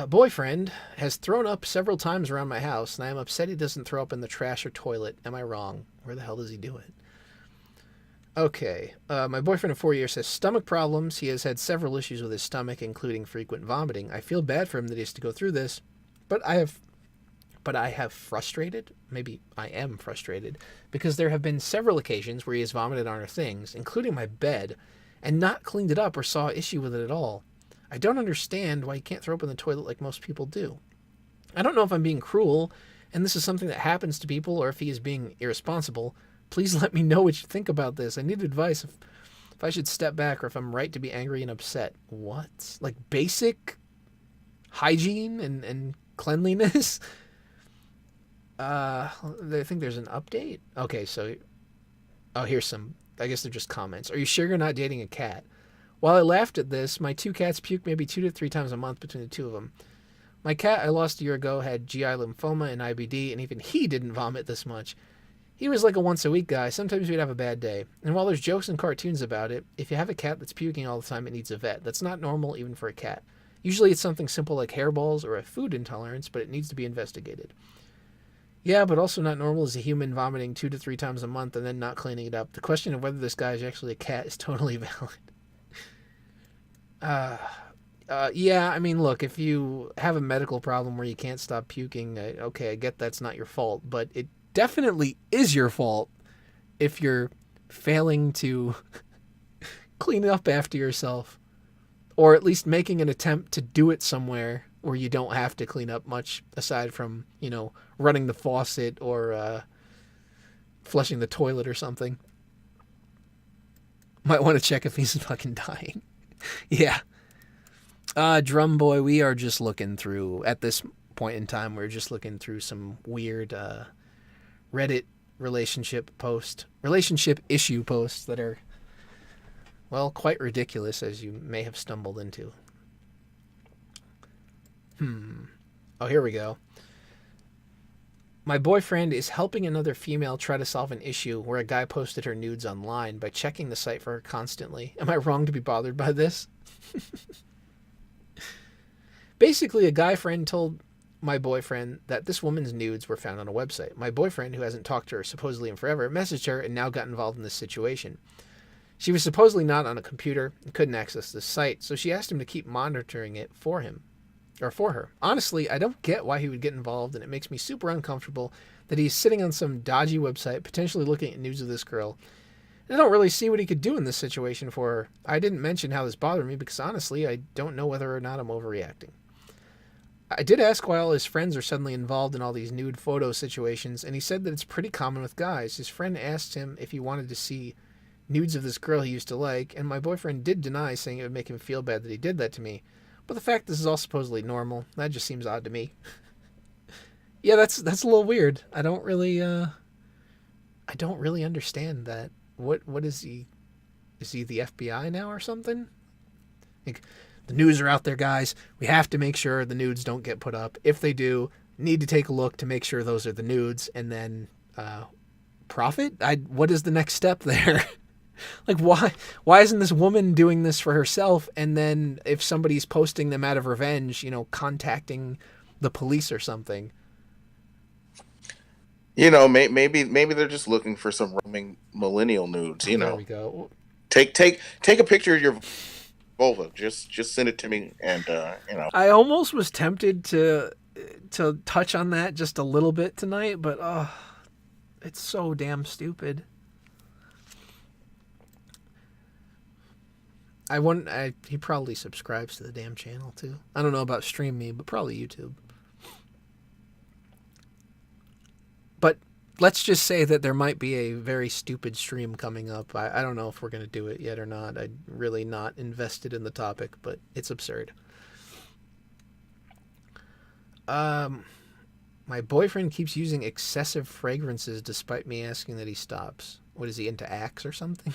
boyfriend has thrown up several times around my house, and I am upset he doesn't throw up in the trash or toilet. Am I wrong? Where the hell does he do it? Okay, my boyfriend of 4 years has stomach problems. He has had several issues with his stomach, including frequent vomiting. I feel bad for him that he has to go through this, but I am frustrated, because there have been several occasions where he has vomited on our things, including my bed, and not cleaned it up or saw an issue with it at all. I don't understand why he can't throw up in the toilet like most people do. I don't know if I'm being cruel, and this is something that happens to people, or if he is being irresponsible. Please let me know what you think about this. I need advice if I should step back or if I'm right to be angry and upset. What? Like basic hygiene and cleanliness? I think there's an update. Okay, so Oh, here's some. I guess they're just comments. Are you sure you're not dating a cat? While I laughed at this, my 2 cats puke maybe 2 to 3 times a month between the 2 of them. My cat I lost a year ago had GI lymphoma and IBD, and even he didn't vomit this much. He was like a once-a-week guy. Sometimes we'd have a bad day. And while there's jokes and cartoons about it, if you have a cat that's puking all the time, it needs a vet. That's not normal even for a cat. Usually it's something simple like hairballs or a food intolerance, but it needs to be investigated. Yeah, but also not normal is a human vomiting 2 to 3 times a month and then not cleaning it up. The question of whether this guy is actually a cat is totally valid. Yeah, I mean, look, if you have a medical problem where you can't stop puking, okay, I get that's not your fault, but it definitely is your fault if you're failing to clean up after yourself, or at least making an attempt to do it somewhere where you don't have to clean up much aside from, running the faucet or flushing the toilet or something. Might want to check if he's fucking dying. Yeah. Drum Boy, we are just looking through, at this point in time, we're just looking through some weird Reddit relationship issue posts that are, well, quite ridiculous, as you may have stumbled into. Oh, here we go. My boyfriend is helping another female try to solve an issue where a guy posted her nudes online by checking the site for her constantly. Am I wrong to be bothered by this? Basically, a guy friend told my boyfriend that this woman's nudes were found on a website. My boyfriend, who hasn't talked to her supposedly in forever, messaged her and now got involved in this situation. She was supposedly not on a computer and couldn't access the site, so she asked him to keep monitoring it for him. Or for her. Honestly, I don't get why he would get involved, and it makes me super uncomfortable that he's sitting on some dodgy website, potentially looking at nudes of this girl. And I don't really see what he could do in this situation for her. I didn't mention how this bothered me because honestly, I don't know whether or not I'm overreacting. I did ask why all his friends are suddenly involved in all these nude photo situations, and he said that it's pretty common with guys. His friend asked him if he wanted to see nudes of this girl he used to like, and my boyfriend did deny, saying it would make him feel bad that he did that to me. But the fact this is all supposedly normal, that just seems odd to me. Yeah, that's a little weird. I don't really understand that. What is he? Is he the FBI now or something? Like, the nudes are out there, guys. We have to make sure the nudes don't get put up. If they do, need to take a look to make sure those are the nudes, and then profit? What is the next step there? Like, why isn't this woman doing this for herself, and then if somebody's posting them out of revenge, contacting the police or something? Maybe they're just looking for some roaming millennial nudes. There we go. Take a picture of your vulva. Just send it to me, and I almost was tempted to touch on that just a little bit tonight, but it's so damn stupid. He probably subscribes to the damn channel too. I don't know about Stream Me, but probably YouTube. But let's just say that there might be a very stupid stream coming up. I don't know if we're going to do it yet or not. I'm really not invested in the topic, but it's absurd. My boyfriend keeps using excessive fragrances despite me asking that he stops. What is he, into Axe or something?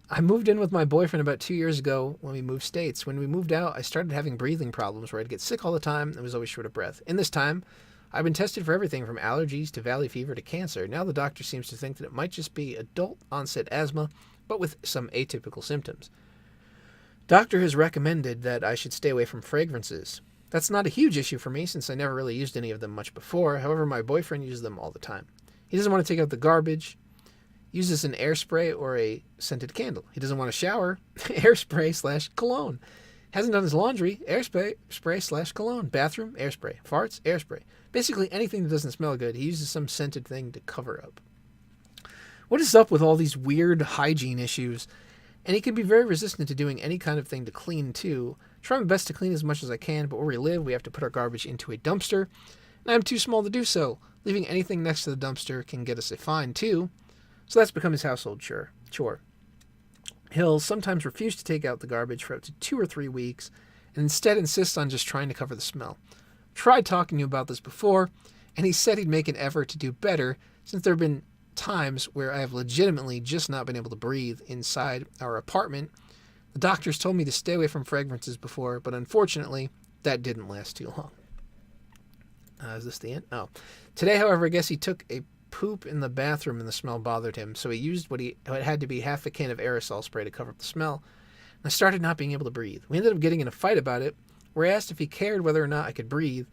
I moved in with my boyfriend about 2 years ago when we moved states. When we moved out, I started having breathing problems where I'd get sick all the time and was always short of breath. In this time, I've been tested for everything from allergies to valley fever to cancer. Now the doctor seems to think that it might just be adult onset asthma, but with some atypical symptoms. Doctor has recommended that I should stay away from fragrances. That's not a huge issue for me since I never really used any of them much before. However, my boyfriend uses them all the time. He doesn't want to take out the garbage, uses an air spray or a scented candle. He doesn't want to shower, air spray / cologne. Hasn't done his laundry, air spray / cologne. Bathroom, air spray. Farts, air spray. Basically anything that doesn't smell good, he uses some scented thing to cover up. What is up with all these weird hygiene issues? And he can be very resistant to doing any kind of thing to clean too. Try my best to clean as much as I can, but where we live, we have to put our garbage into a dumpster, and I'm too small to do so. Leaving anything next to the dumpster can get us a fine too. So that's become his household chore. He'll sometimes refuse to take out the garbage for up to 2 or 3 weeks, and instead insists on just trying to cover the smell. Tried talking to him about this before, and he said he'd make an effort to do better since there have been times where I have legitimately just not been able to breathe inside our apartment. The doctors told me to stay away from fragrances before, but unfortunately, that didn't last too long. Is this the end? Oh. Today, however, I guess he took a poop in the bathroom and the smell bothered him, so he used what had to be half a can of aerosol spray to cover up the smell. And I started not being able to breathe. We ended up getting in a fight about it, where I asked if he cared whether or not I could breathe,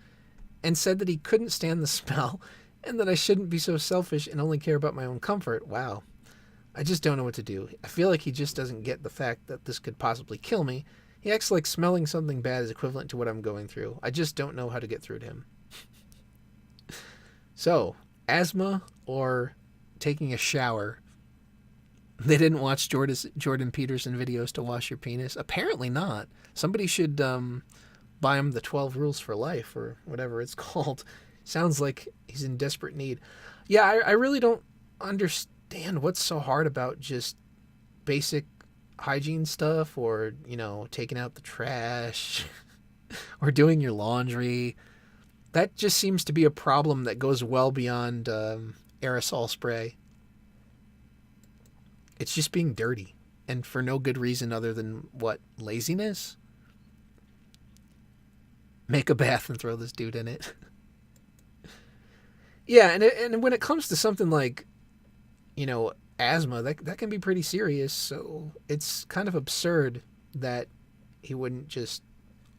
and said that he couldn't stand the smell, and that I shouldn't be so selfish and only care about my own comfort. Wow. I just don't know what to do. I feel like he just doesn't get the fact that this could possibly kill me. He acts like smelling something bad is equivalent to what I'm going through. I just don't know how to get through to him. So, asthma or taking a shower. They didn't watch Jordan Peterson videos to wash your penis? Apparently not. Somebody should buy him the 12 Rules for Life or whatever it's called. Sounds like he's in desperate need. Yeah, I really don't understand what's so hard about just basic hygiene stuff, or, you know, taking out the trash or doing your laundry. That just seems to be a problem that goes well beyond aerosol spray. It's just being dirty, and for no good reason other than, what, laziness? Make a bath and throw this dude in it. Yeah, and when it comes to something like, you know, asthma, that can be pretty serious, so it's kind of absurd that he wouldn't just,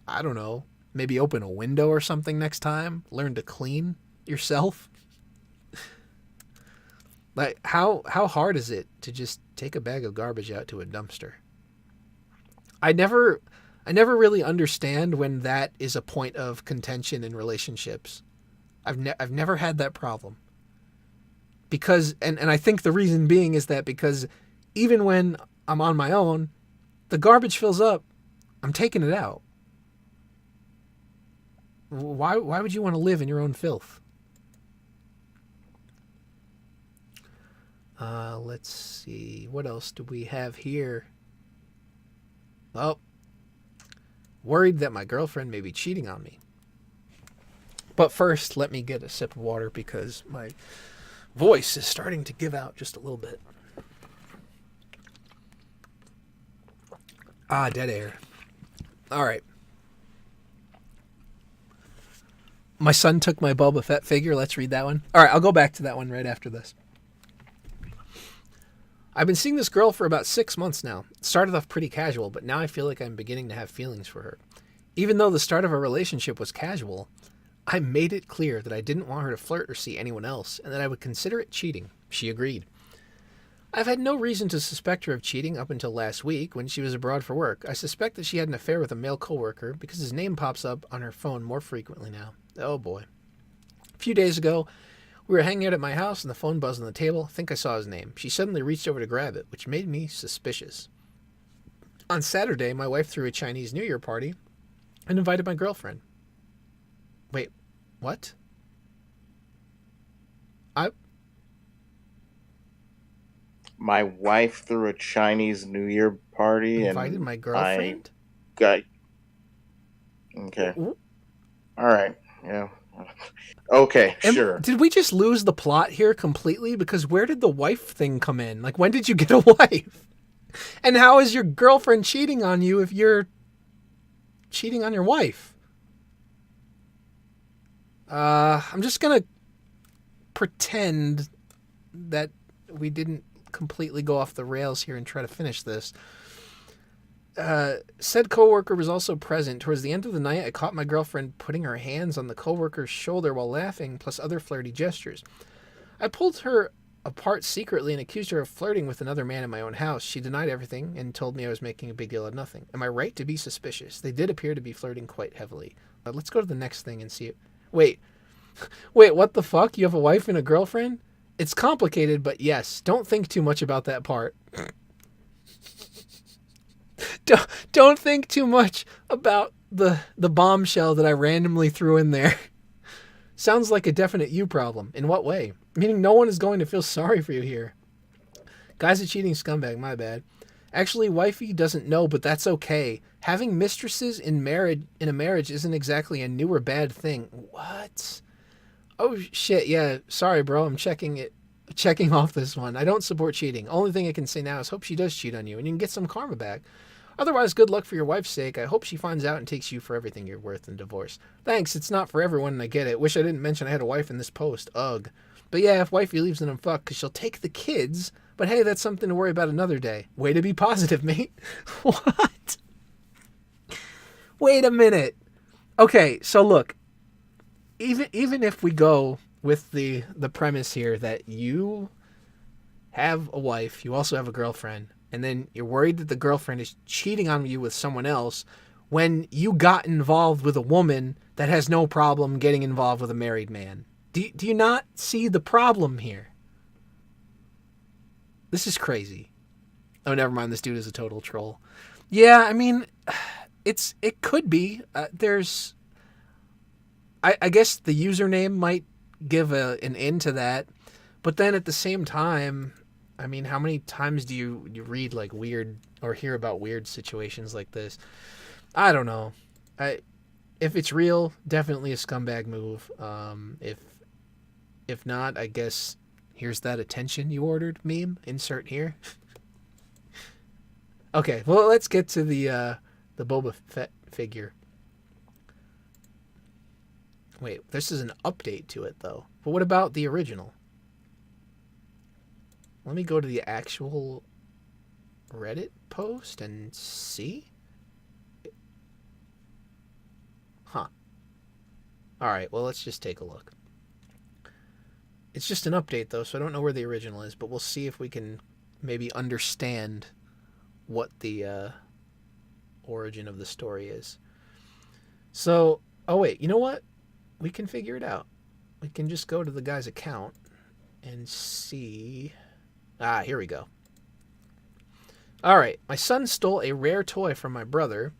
I don't know, maybe open a window or something next time, learn to clean yourself. Like, how hard is it to just take a bag of garbage out to a dumpster? I never really understand when that is a point of contention in relationships. I've never had that problem. Because, and I think the reason being is that because even when I'm on my own, the garbage fills up, I'm taking it out. Why would you want to live in your own filth? Let's see. What else do we have here? Oh, worried that my girlfriend may be cheating on me. But first, let me get a sip of water because my voice is starting to give out just a little bit. Ah, dead air. All right. My son took my Boba Fett figure. Let's read that one. All right, I'll go back to that one right after this. I've been seeing this girl for about 6 months now. It started off pretty casual, but now I feel like I'm beginning to have feelings for her. Even though the start of our relationship was casual, I made it clear that I didn't want her to flirt or see anyone else, and that I would consider it cheating. She agreed. I've had no reason to suspect her of cheating up until last week when she was abroad for work. I suspect that she had an affair with a male coworker because his name pops up on her phone more frequently now. Oh boy. A few days ago, we were hanging out at my house and the phone buzzed on the table. I think I saw his name. She suddenly reached over to grab it, which made me suspicious. On Saturday, my wife threw a Chinese New Year party and invited my girlfriend. Wait, what? My wife threw a Chinese New Year party Invited and my girlfriend? Okay. All right. Yeah. Okay, sure. Did we just lose the plot here completely? Because where did the wife thing come in? Like, when did you get a wife? And how is your girlfriend cheating on you if you're cheating on your wife? I'm just going to pretend that we didn't completely go off the rails here and try to finish this. Said coworker was also present. Towards the end of the night, I caught my girlfriend putting her hands on the coworker's shoulder while laughing, plus other flirty gestures. I pulled her apart secretly and accused her of flirting with another man in my own house. She denied everything and told me I was making a big deal of nothing. Am I right to be suspicious? They did appear to be flirting quite heavily. Let's go to the next thing and see it. Wait, what the fuck? You have a wife and a girlfriend? It's complicated, but yes, don't think too much about that part. Don't think too much about the bombshell that I randomly threw in there. Sounds like a definite you problem. In what way? Meaning no one is going to feel sorry for you here. Guy's a cheating scumbag, my bad. Actually, wifey doesn't know, but that's okay. Having mistresses in a marriage isn't exactly a new or bad thing. What? Oh shit, yeah. Sorry, bro. I'm checking it checking off this one. I don't support cheating. Only thing I can say now is hope she does cheat on you and you can get some karma back. Otherwise, good luck for your wife's sake. I hope she finds out and takes you for everything you're worth in divorce. Thanks, it's not for everyone and I get it. Wish I didn't mention I had a wife in this post. Ugh. But yeah, if wifey leaves, then I'm fucked because she'll take the kids. But hey, that's something to worry about another day. Way to be positive, mate. What? Wait a minute. Okay, so look. Even if we go with the premise here that you have a wife, you also have a girlfriend, and then you're worried that the girlfriend is cheating on you with someone else when you got involved with a woman that has no problem getting involved with a married man. Do you not see the problem here? This is crazy. Oh, never mind. This dude is a total troll. Yeah, I mean, it could be. I guess the username might give an end to that, but then at the same time, I mean, how many times do you read like weird or hear about weird situations like this? I don't know. If it's real, definitely a scumbag move. If not, I guess here's that attention you ordered meme. Insert here. Okay, well, let's get to the Boba Fett figure. Wait, this is an update to it, though. But what about the original? Let me go to the actual Reddit post and see. Huh. Alright, well, let's just take a look. It's just an update, though, so I don't know where the original is, but we'll see if we can maybe understand what the origin of the story is. So, oh wait, you know what? We can figure it out. We can just go to the guy's account and see. Ah, here we go. All right, my son stole a rare toy from my brother.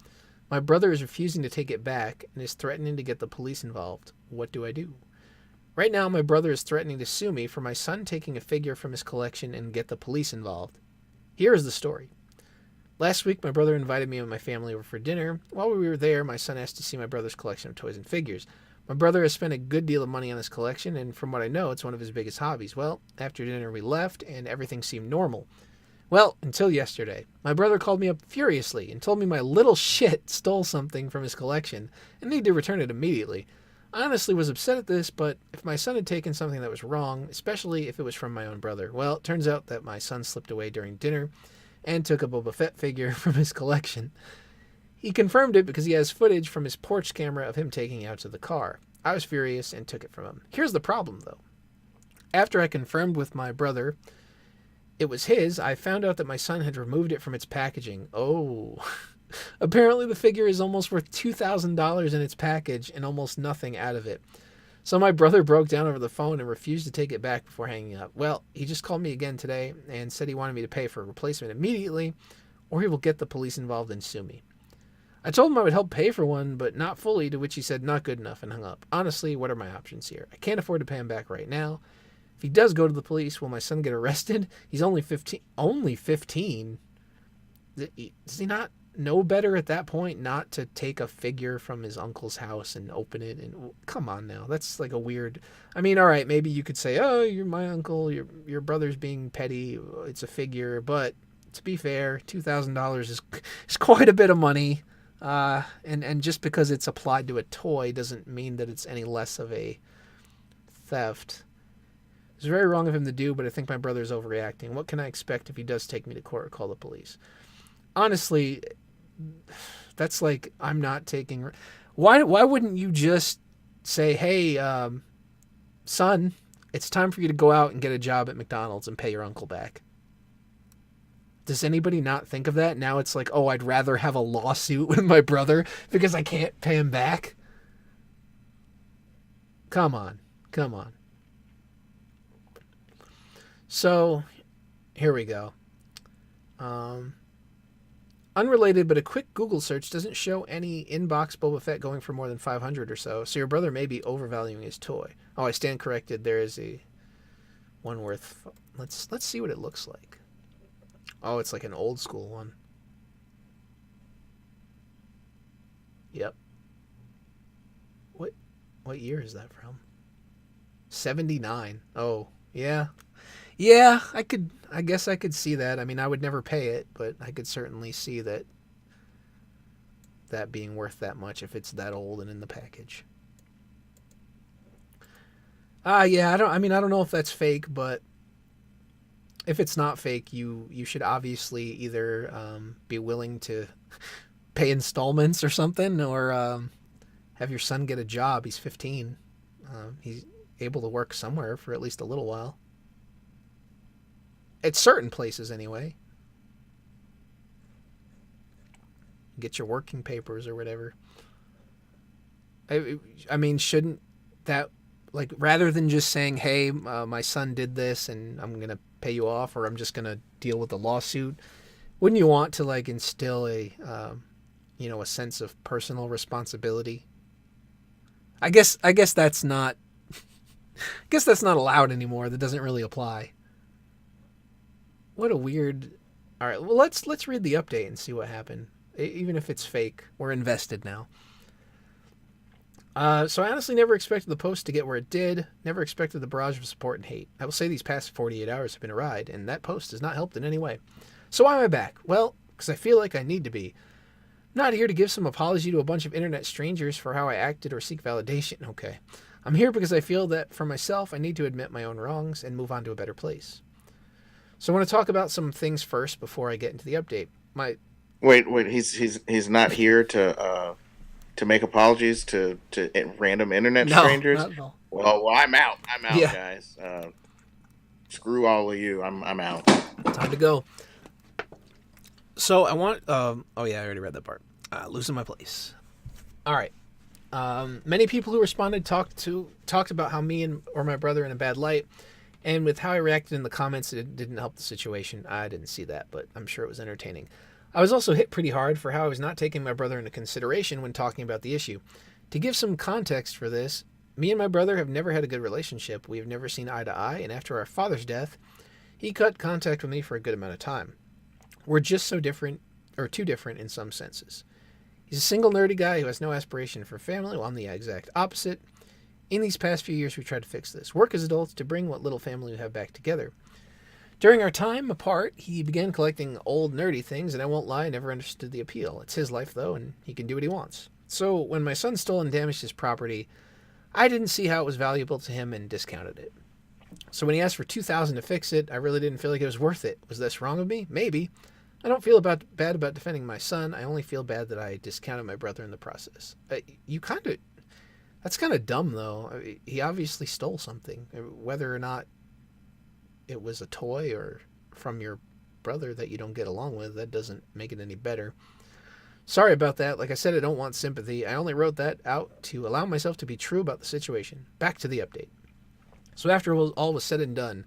My brother is refusing to take it back and is threatening to get the police involved. What do I do? Right now, my brother is threatening to sue me for my son taking a figure from his collection and get the police involved. Here is the story. Last week, my brother invited me and my family over for dinner. While we were there, my son asked to see my brother's collection of toys and figures. My brother has spent a good deal of money on this collection, and from what I know, it's one of his biggest hobbies. Well, after dinner, we left, and everything seemed normal. Well, until yesterday. My brother called me up furiously and told me my little shit stole something from his collection and needed to return it immediately. I honestly was upset at this, but if my son had taken something that was wrong, especially if it was from my own brother, well, it turns out that my son slipped away during dinner and took a Boba Fett figure from his collection. He confirmed it because he has footage from his porch camera of him taking it out to the car. I was furious and took it from him. Here's the problem, though. After I confirmed with my brother it was his, I found out that my son had removed it from its packaging. Oh. Apparently the figure is almost worth $2,000 in its package and almost nothing out of it. So my brother broke down over the phone and refused to take it back before hanging up. Well, he just called me again today and said he wanted me to pay for a replacement immediately or he will get the police involved and sue me. I told him I would help pay for one, but not fully, to which he said not good enough and hung up. Honestly, what are my options here? I can't afford to pay him back right now. If he does go to the police, will my son get arrested? He's only 15. Only 15? Does he not know better at that point not to take a figure from his uncle's house and open it? And come on now. That's like a weird... I mean, all right, maybe you could say, oh, you're my uncle, your brother's being petty, it's a figure, but to be fair, $2,000 is quite a bit of money. And just because it's applied to a toy doesn't mean that it's any less of a theft. It's very wrong of him to do, but I think my brother's overreacting. What can I expect if he does take me to court or call the police? Honestly, that's like, I'm not taking... Why wouldn't you just say, hey, son, it's time for you to go out and get a job at McDonald's and pay your uncle back? Does anybody not think of that? Now it's like, oh, I'd rather have a lawsuit with my brother because I can't pay him back? Come on. So, here we go. Unrelated, but a quick Google search doesn't show any inbox Boba Fett going for more than 500 or so. So your brother may be overvaluing his toy. Oh, I stand corrected. There is a one worth... Let's see what it looks like. Oh, it's like an old school one. Yep. What year is that from? 79. Oh, yeah. Yeah, I guess I could see that. I mean, I would never pay it, but I could certainly see that being worth that much if it's that old and in the package. Yeah, I don't know if that's fake, but if it's not fake, you should obviously either be willing to pay installments or something, or have your son get a job. He's 15. He's able to work somewhere for at least a little while. At certain places, anyway. Get your working papers or whatever. I mean, shouldn't that, like, rather than just saying, hey, my son did this and I'm going to pay you off, or I'm just going to deal with the lawsuit, wouldn't you want to, like, instill a sense of personal responsibility? I guess that's not allowed anymore. That doesn't really apply. What a weird. All right, well, let's read the update and see what happened. Even if it's fake, we're invested now. So I honestly never expected the post to get where it did. Never expected the barrage of support and hate. I will say these past 48 hours have been a ride, and that post has not helped in any way. So why am I back? Well, because I feel like I need to be. I'm not here to give some apology to a bunch of internet strangers for how I acted or seek validation. Okay. I'm here because I feel that for myself, I need to admit my own wrongs and move on to a better place. So I want to talk about some things first before I get into the update. Wait, he's not here to make apologies to random internet strangers. Not at all. Well, I'm out. Yeah. Guys. Screw all of you. I'm out. Time to go. So I want. Oh yeah, I already read that part. Losing my place. All right. Many people who responded talked about how me or my brother in a bad light, and with how I reacted in the comments, it didn't help the situation. I didn't see that, but I'm sure it was entertaining. I was also hit pretty hard for how I was not taking my brother into consideration when talking about the issue. To give some context for this, me and my brother have never had a good relationship. We have never seen eye to eye, and after our father's death, he cut contact with me for a good amount of time. We're just so different, or too different in some senses. He's a single nerdy guy who has no aspiration for family, while I'm the exact opposite. In these past few years, we tried to fix this. Work as adults to bring what little family we have back together. During our time apart, he began collecting old nerdy things, and I won't lie, I never understood the appeal. It's his life, though, and he can do what he wants. So when my son stole and damaged his property, I didn't see how it was valuable to him and discounted it. So when he asked for $2,000 to fix it, I really didn't feel like it was worth it. Was this wrong of me? Maybe. I don't feel bad about defending my son. I only feel bad that I discounted my brother in the process. That's kind of dumb, though. I mean, he obviously stole something. Whether or not it was a toy or from your brother that you don't get along with, that doesn't make it any better. Sorry about that. Like I said, I don't want sympathy. I only wrote that out to allow myself to be true about the situation. Back to the update. So after all was said and done,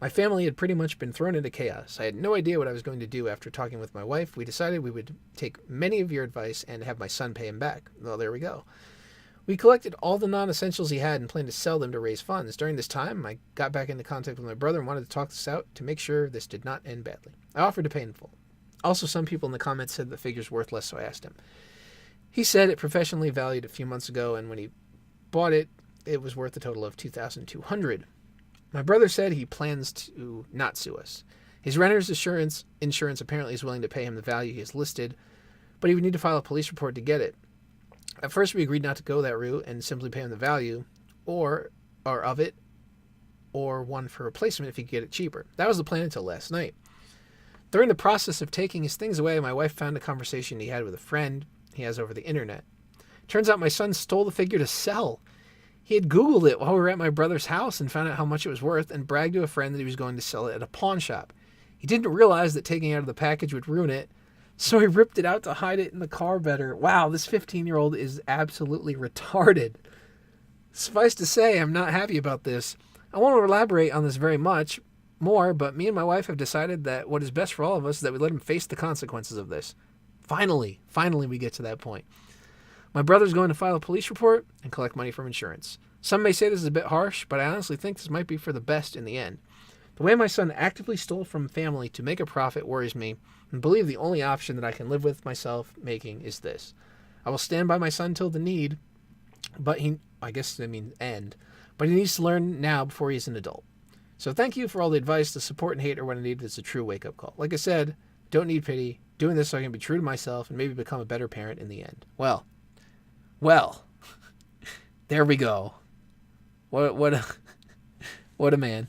my family had pretty much been thrown into chaos. I had no idea what I was going to do. After talking with my wife, we decided we would take many of your advice and have my son pay him back. Well, there we go. We collected all the non-essentials he had and planned to sell them to raise funds. During this time, I got back into contact with my brother and wanted to talk this out to make sure this did not end badly. I offered to pay in full. Also, some people in the comments said the figure's worth less, so I asked him. He said it professionally valued a few months ago, and when he bought it, it was worth a total of $2,200. My brother said he plans to not sue us. His renter's insurance apparently is willing to pay him the value he has listed, but he would need to file a police report to get it. At first, we agreed not to go that route and simply pay him the value or of it, or one for replacement if he could get it cheaper. That was the plan until last night. During the process of taking his things away, my wife found a conversation he had with a friend he has over the internet. Turns out my son stole the figure to sell. He had Googled it while we were at my brother's house and found out how much it was worth and bragged to a friend that he was going to sell it at a pawn shop. He didn't realize that taking it out of the package would ruin it, so he ripped it out to hide it in the car better. Wow, this 15-year-old is absolutely retarded. Suffice to say, I'm not happy about this. I won't elaborate on this very much more, but me and my wife have decided that what is best for all of us is that we let him face the consequences of this. Finally we get to that point. My brother's going to file a police report and collect money from insurance. Some may say this is a bit harsh, but I honestly think this might be for the best in the end. The way my son actively stole from family to make a profit worries me, and believe the only option that I can live with myself making is this. I will stand by my son till the need, but he needs to learn now before he's an adult. So thank you for all the advice. The support and hate are what I needed. It's a true wake-up call. Like I said, don't need pity. Doing this so I can be true to myself and maybe become a better parent in the end. Well, there we go. What a man.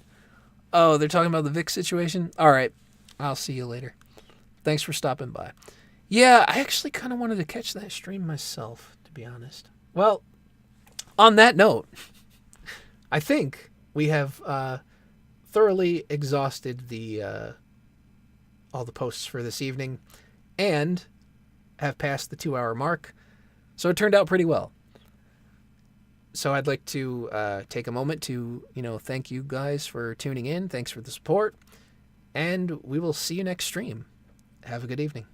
Oh, they're talking about the Vic situation? All right. I'll see you later. Thanks for stopping by. Yeah, I actually kind of wanted to catch that stream myself, to be honest. Well, on that note, I think we have thoroughly exhausted the all the posts for this evening and have passed the 2-hour mark. So it turned out pretty well. So I'd like to take a moment to, thank you guys for tuning in. Thanks for the support. And we will see you next stream. Have a good evening.